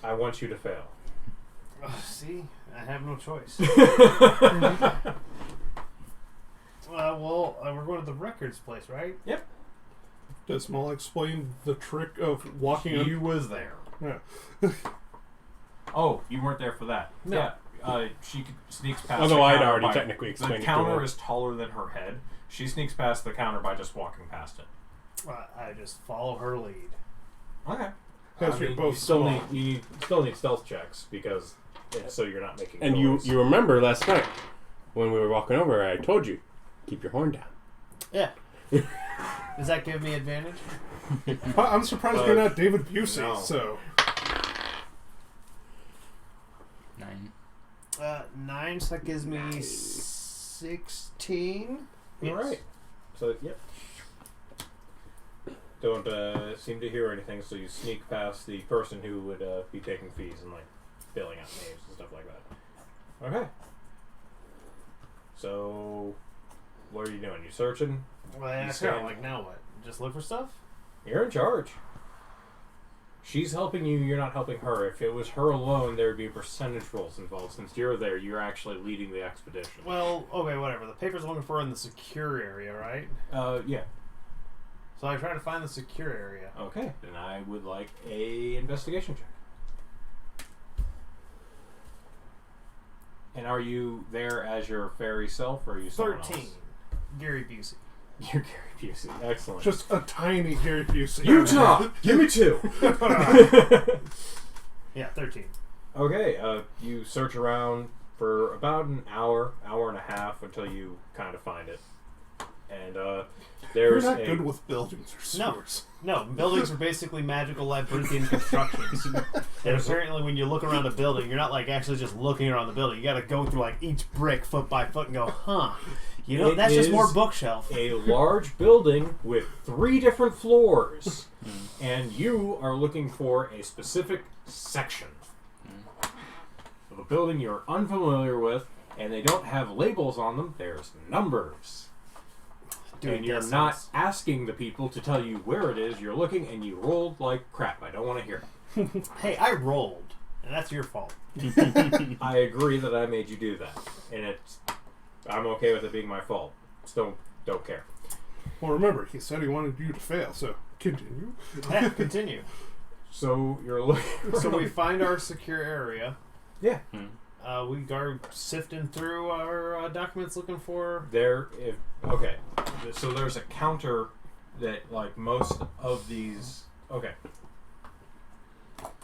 I want you to fail. See, I have no choice. We're going to the records place, right? Yep. Does Molly explain the trick of walking You was there. Yeah. Oh, you weren't there for that. No. Yeah. She sneaks past. Although the I'd counter already by- technically explained The it to counter her. is taller than her head. She sneaks past the counter by just walking past it. I just follow her lead. Okay. Because you're both you still small. need stealth checks because so you're not making. And noise. you remember last night when we were walking over, I told you, keep your horn down. Yeah. Does that give me advantage? I'm surprised you're not David Busey. No. So 9. 9, so that gives me 16. All right. So yep. Don't seem to hear anything, so you sneak past the person who would be taking fees and like filling out names and stuff like that. Okay. So, what are you doing? You searching? Well, that's kind of like, now what? Just look for stuff? You're in charge. She's helping you, you're not helping her. If it was her alone, there would be percentage rolls involved. Since you're there, you're actually leading the expedition. Well, okay, whatever. The paper's looking for in the secure area, right? Yeah. So I try to find the secure area. Okay. Then I would like a investigation check. And are you there as your fairy self, or are you someone 13. else? Gary Busey. You're Gary Busey. Excellent. just a tiny Gary Busey. Utah! Give me 2! Yeah, 13. Okay, you search around for about an hour and a half until you kind of find it. And You're there's not a... good with buildings or sewers. No, buildings are basically magical labyrinthian constructions. And apparently when you look around a building, you're not like actually just looking around the building. You gotta go through like each brick foot by foot and go, huh. You know, It that's just more is bookshelf. a large building with 3 different floors. And you are looking for a specific section of a building you're unfamiliar with, and they don't have labels on them. There's numbers. Doing And you're guesses. not asking the people to tell you where it is. You're looking, and you rolled like crap. I don't want to hear it. Hey, I rolled. And that's your fault. I agree that I made you do that. And I'm okay with it being my fault. Still don't care. Well, remember, he said he wanted you to fail, so continue. Yeah, continue. So you're looking. So we find our secure area. Yeah. We are sifting through our documents looking for... Okay. So there's a counter that, like, most of these... Okay.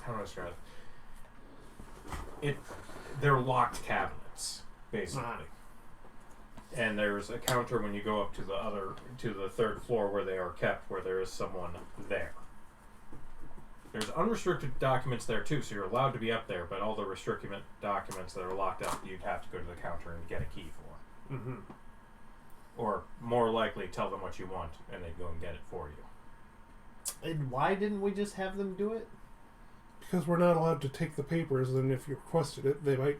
How do I describe it? They're locked cabinets, basically. And there's a counter when you go up to the third floor where they are kept, where there is someone there. There's unrestricted documents there too, so you're allowed to be up there, but all the restricted documents that are locked up, you'd have to go to the counter and get a key for. Mm-hmm. Or more likely, tell them what you want, and they'd go and get it for you. And why didn't we just have them do it? Because we're not allowed to take the papers, and if you requested it, they might,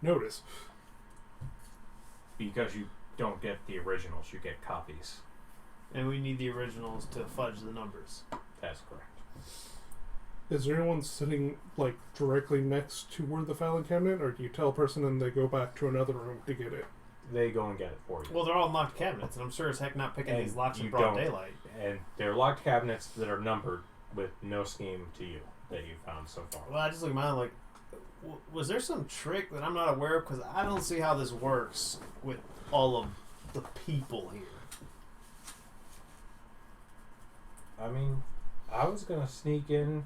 notice. Because you don't get the originals, you get copies. And we need the originals to fudge the numbers. That's correct. Is there anyone sitting, like, directly next to where the filing cabinet, or do you tell a person and they go back to another room to get it? They go and get it for you. Well, they're all locked cabinets, and I'm sure as heck not picking And these locks in you broad don't. daylight. And they're locked cabinets that are numbered with no scheme to you that you've found so far. Well, I just look at mine like, was there some trick that I'm not aware of? Because I don't see how this works with all of the people here. I mean, I was going to sneak in,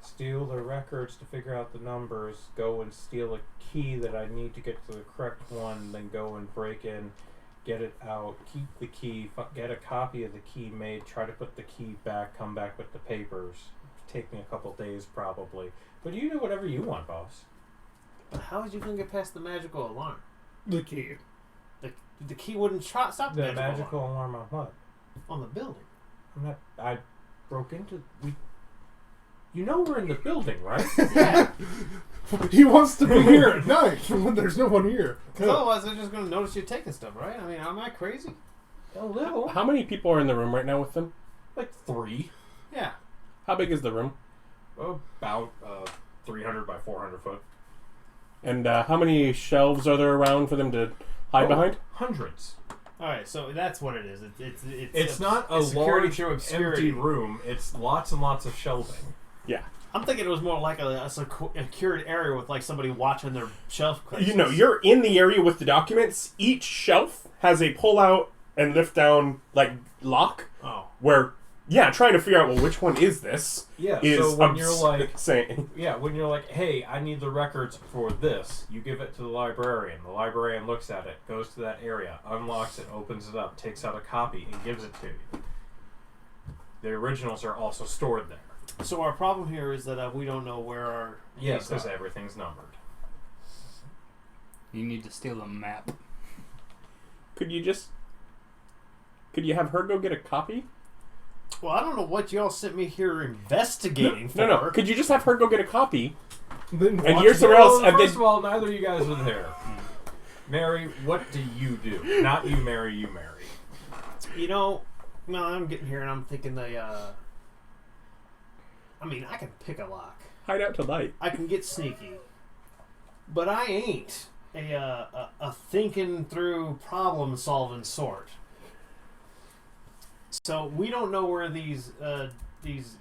steal the records to figure out the numbers, go and steal a key that I need to get to the correct one, then go and break in, get it out, keep the key, get a copy of the key made, try to put the key back, come back with the papers. Take me a couple days probably. But you do whatever you want, boss. But how is you going to get past the magical alarm? The key. The key wouldn't stop the The magical alarm on what? on the building. I broke into... You know we're in the building, right? Yeah. He wants to be here at night when there's no one here. Because otherwise they're just going to notice you taking stuff, right? I mean, am I crazy? A little. How many people are in the room right now with them? Like 3. Yeah. How big is the room? About 300 by 400 foot. And how many shelves are there around for them to hide behind? Hundreds. All right, so that's what it is. It's not a security large, through obscurity. empty room. It's lots and lots of shelving. Yeah. I'm thinking it was more like a secured area with like somebody watching their shelf. Places. You're in the area with the documents. Each shelf has a pull out and lift down like lock Oh. where Yeah, trying to figure out, well, which one is this? Yeah, Is so when you're like, saying, when you're like, hey, I need the records for this, you give it to the librarian. The librarian looks at it, goes to that area, unlocks it, opens it up, takes out a copy, and gives it to you. The originals are also stored there. So our problem here is that we don't know where our... Yes, because everything's numbered. You need to steal a map. could you have her go get a copy? Well, I don't know what y'all sent me here investigating for. No. Could you just have her go get a copy? Then And watch you're it. somewhere else. And First then, of all, neither of you guys were there. Mary, what do you do? Not you, Mary, you, Mary. You know, no, I'm getting here and I'm thinking I can pick a lock. hide out till night. I can get sneaky. But I ain't a thinking through problem solving sort. So we don't know where these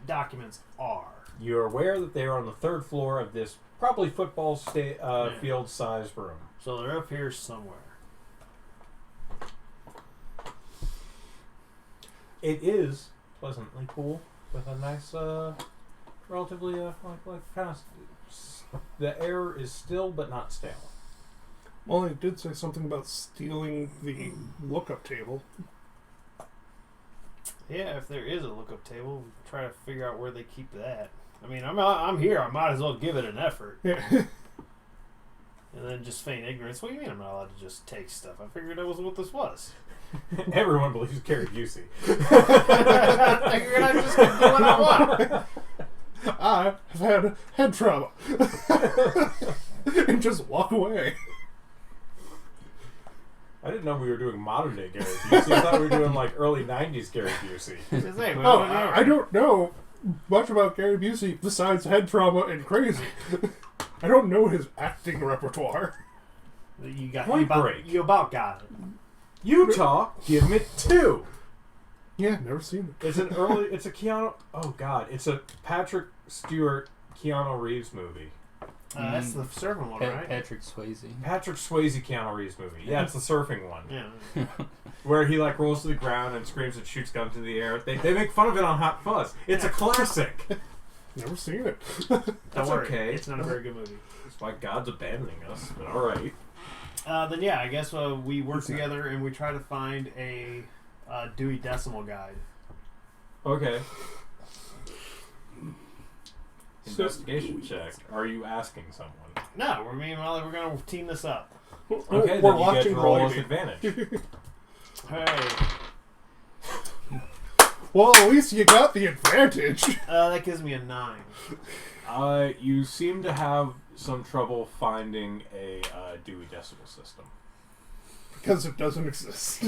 documents are. You're aware that they are on the third floor of this probably football field-sized room. So they're up here somewhere. It is pleasantly cool with a nice, relatively kind of. The air is still but not stale. Well, it did say something about stealing the lookup table. Yeah, if there is a lookup table, try to figure out where they keep that. I mean, I'm here. I might as well give it an effort. Yeah. And then just feign ignorance. What do you mean I'm not allowed to just take stuff? I figured that was what this was. Everyone believes Gary Busey. I figured I just could do what I want. I have had head trauma. And just walk away. I didn't know we were doing modern day Gary Busey. I thought we were doing like early 90s Gary Busey. Just say, Oh, I don't know much about Gary Busey besides head trauma and crazy. I don't know his acting repertoire. You got Point Break. You about got it. Utah, give me 2. Yeah, never seen it. It's a Keanu. Oh God, it's a Patrick Stewart, Keanu Reeves movie. That's the surfing one, right? Patrick Swayze. Patrick Swayze, Keanu Reeves movie. Yeah, it's the surfing one. Yeah. Where he like rolls to the ground and screams and shoots guns in the air. They make fun of it on Hot Fuzz. It's a classic. Never seen it. That's Don't worry, okay. It's not a very good movie. That's why God's abandoning us. But all right. Then yeah, I guess we work together and we try to find a Dewey Decimal Guide. Okay. Investigation check. Are you asking someone? No, me and Molly, we're gonna team this up. Okay, we're then you get to roll with advantage. Hey, Well, at least you got the advantage. that gives me a 9. You seem to have some trouble finding a Dewey Decimal System. Because it doesn't exist.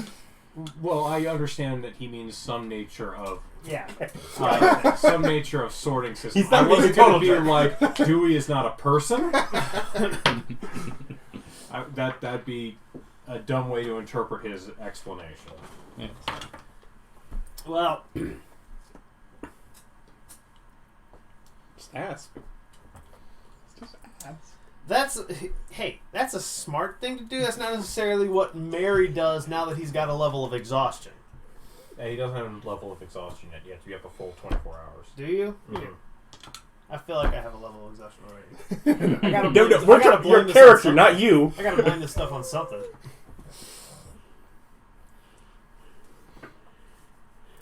Well, I understand that he means some nature of Yeah. some nature of sorting system. He's not I wasn't being a going to be total like Dewey is not a person. That'd be a dumb way to interpret his explanation. Yeah. Well, Just ask. Just ask. that's a smart thing to do. That's not necessarily what Mary does now that he's got a level of exhaustion. Yeah, he doesn't have a level of exhaustion yet. You have to be up a full 24 hours. Do you? Mhm. I feel like I have a level of exhaustion already. I gotta No, blame this- we're I gotta blame your this on character, something. not you. I gotta blame this stuff on something.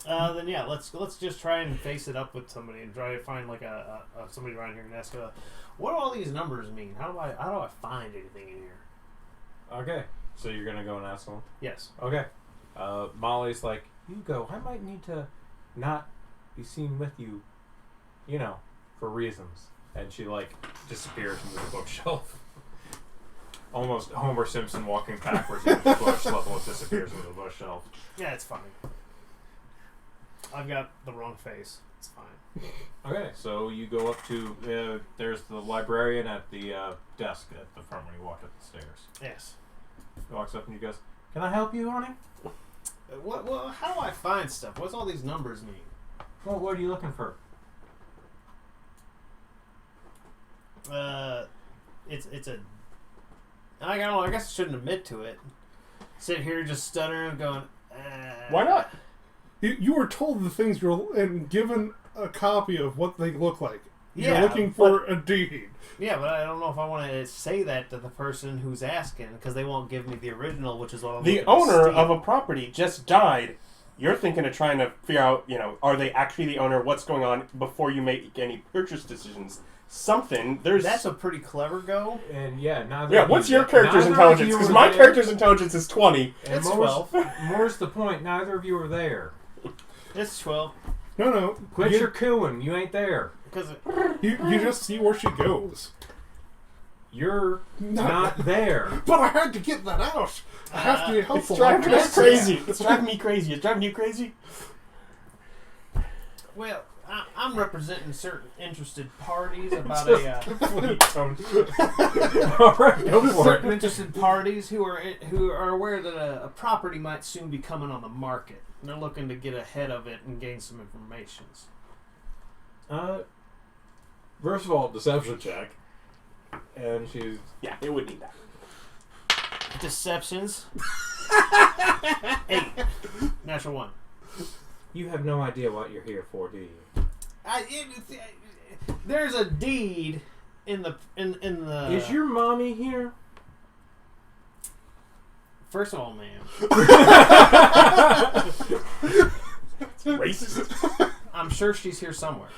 Then yeah, let's just try and face it up with somebody and try to find like a somebody around here and ask what do all these numbers mean? How do I find anything in here? Okay, so you're gonna go and ask someone. Yes. Okay. Molly's like, you go. I might need to not be seen with you, for reasons. And she like disappears into the bookshelf. Almost Homer Simpson walking backwards into the bush level. It disappears into the bookshelf. Yeah, it's funny. I've got the wrong face. It's fine. Okay, so you go up to there's the librarian at the desk at the front when you walk up the stairs. Yes. He walks up and he goes, "Can I help you, honey?" How do I find stuff? What's all these numbers mean? Well, what are you looking for? It's a. I don't know. I guess I shouldn't admit to it. Sit here just stuttering and going. Why not? You were told the things and given a copy of what they look like. Yeah, You're looking for a deed. Yeah, but I don't know if I want to say that to the person who's asking, because they won't give me the original, which is what I'm The looking to owner steal. of a property just died. You're thinking of trying to figure out, are they actually the owner? What's going on before you make any purchase decisions? That's a pretty clever go. And yeah, neither. Yeah, what's your character's neither intelligence? of you Because were my there. character's intelligence is 20. And It's more's, 12. more's the point. Neither of you were there. It's 12. No. Quit your cooing. You ain't there. Because You just see where she goes. You're not there. But I had to get that out. I have to be helpful. It's driving like me this. crazy. It's driving me crazy. It's driving you crazy? well, I'm representing certain interested parties about All right, go for certain it. interested parties who are aware that a property might soon be coming on the market. And they're looking to get ahead of it and gain some information. First of all, deception check. And she's Yeah, it would need that. Deceptions. 8. Natural 1. You have no idea what you're here for, do you? There's a deed in the. Is your mommy here? First of all, ma'am, Racist. I'm sure she's here somewhere.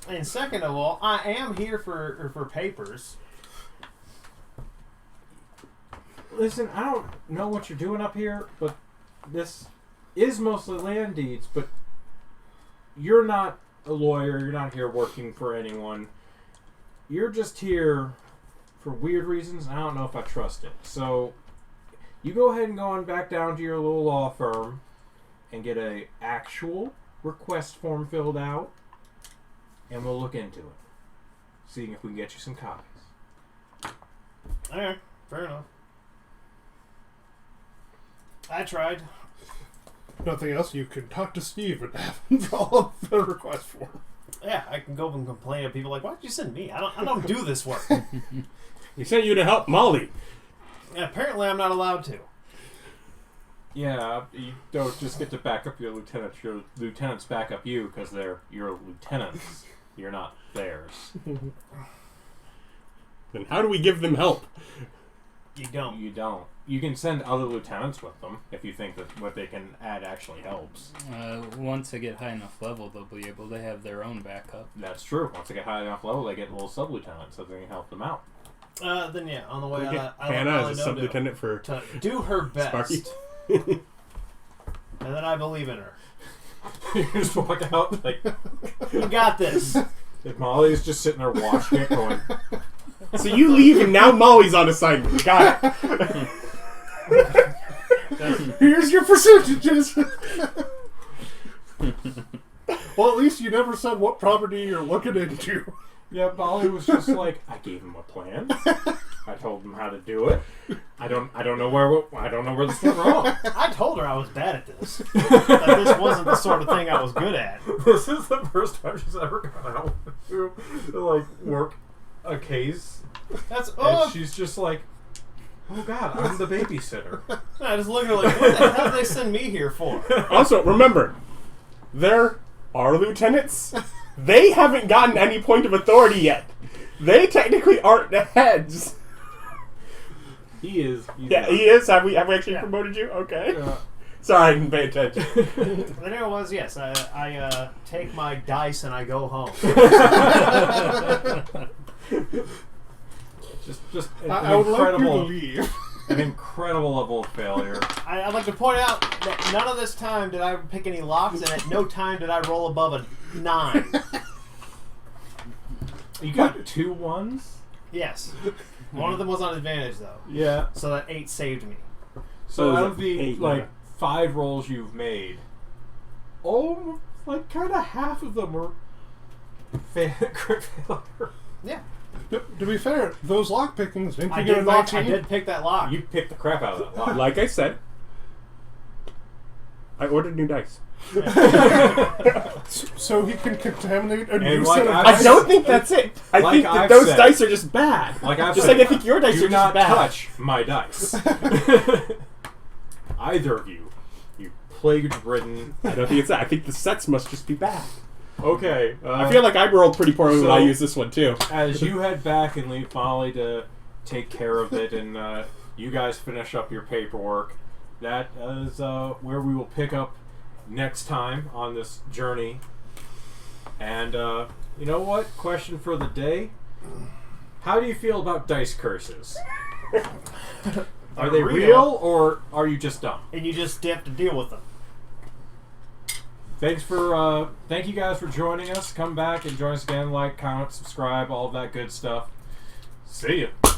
And second of all, I am here for papers. Listen, I don't know what you're doing up here, but this is mostly land deeds, but you're not a lawyer, you're not here working for anyone. You're just here for weird reasons, and I don't know if I trust it. So, you go ahead and go on back down to your little law firm and get a actual request form filled out, and we'll look into it. Seeing if we can get you some copies. Alright, fair enough. I tried. Nothing else, you can talk to Steve and have him draw up the request form. Yeah, I can go and complain to people like, why'd you send me? I don't do this work. He sent you to help Molly. Yeah, apparently I'm not allowed to. Yeah, you don't just get to back up your lieutenants. Your lieutenants back up you because they're your lieutenants. You're not theirs. Then how do we give them help? You don't. You don't. You can send other lieutenants with them if you think that what they can add actually helps. Once they get high enough level, they'll be able to have their own backup. That's true. Once they get high enough level, they get little sub-lieutenants so they can help them out. Then yeah, on the way We out, get I let Hannah Molly as a know sub-lieutenant for to do her best. Sparky. And then I believe in her. You just walk out like... You got this. And Molly's just sitting there watching it going... So you leave and now Molly's on assignment. Got it. Here's your percentages. Well, at least you never said what property you're looking into. Yeah, Molly was just like, I gave him a plan. I told him how to do it. I don't know where this went wrong. I told her I was bad at this. That this wasn't the sort of thing I was good at. This is the first time she's ever gone out to like work a case, That's and she's just like, "Oh God, I'm the babysitter." I just look at her like, what the hell did they send me here for? Also, remember, there are lieutenants. They haven't gotten any point of authority yet. They technically aren't the heads. He is. Yeah, he is. Have we actually promoted you? Okay. Sorry, I didn't pay attention. The name was, yes, I take my dice and I go home. Just I would like you to leave. an incredible level of failure. I'd like to point out that none of this time did I pick any locks, and at no time did I roll above a 9. You got 2 ones? Yes. One of them was on advantage, though. Yeah. So that 8 saved me. So So out is of it the 8, like yeah. 5 rolls you've made, like kind of half of them were crit failure. Yeah. To be fair, those lock pickings, didn't I you get a did, I 19? did pick that lock. You picked the crap out of that lock. Like I said, I ordered new dice. So he can contaminate a new And like set of I've I don't think that's it. I Like think that I've those said. dice are just bad. Like I've Just said, like I think your dice do are not just bad. touch my dice. Either of you plague-ridden. I don't think it's that. I think the sets must just be bad. Okay. I feel like I rolled pretty poorly when I so- used this one too. As you head back and leave Molly to take care of it, and you guys finish up your paperwork, that is where we will pick up next time on this journey. And you know what? Question for the day: how do you feel about dice curses? Are they real, or are you just dumb? And you just have to deal with them. Thank you guys for joining us. Come back and join us again. Like, comment, subscribe, all of that good stuff. See ya.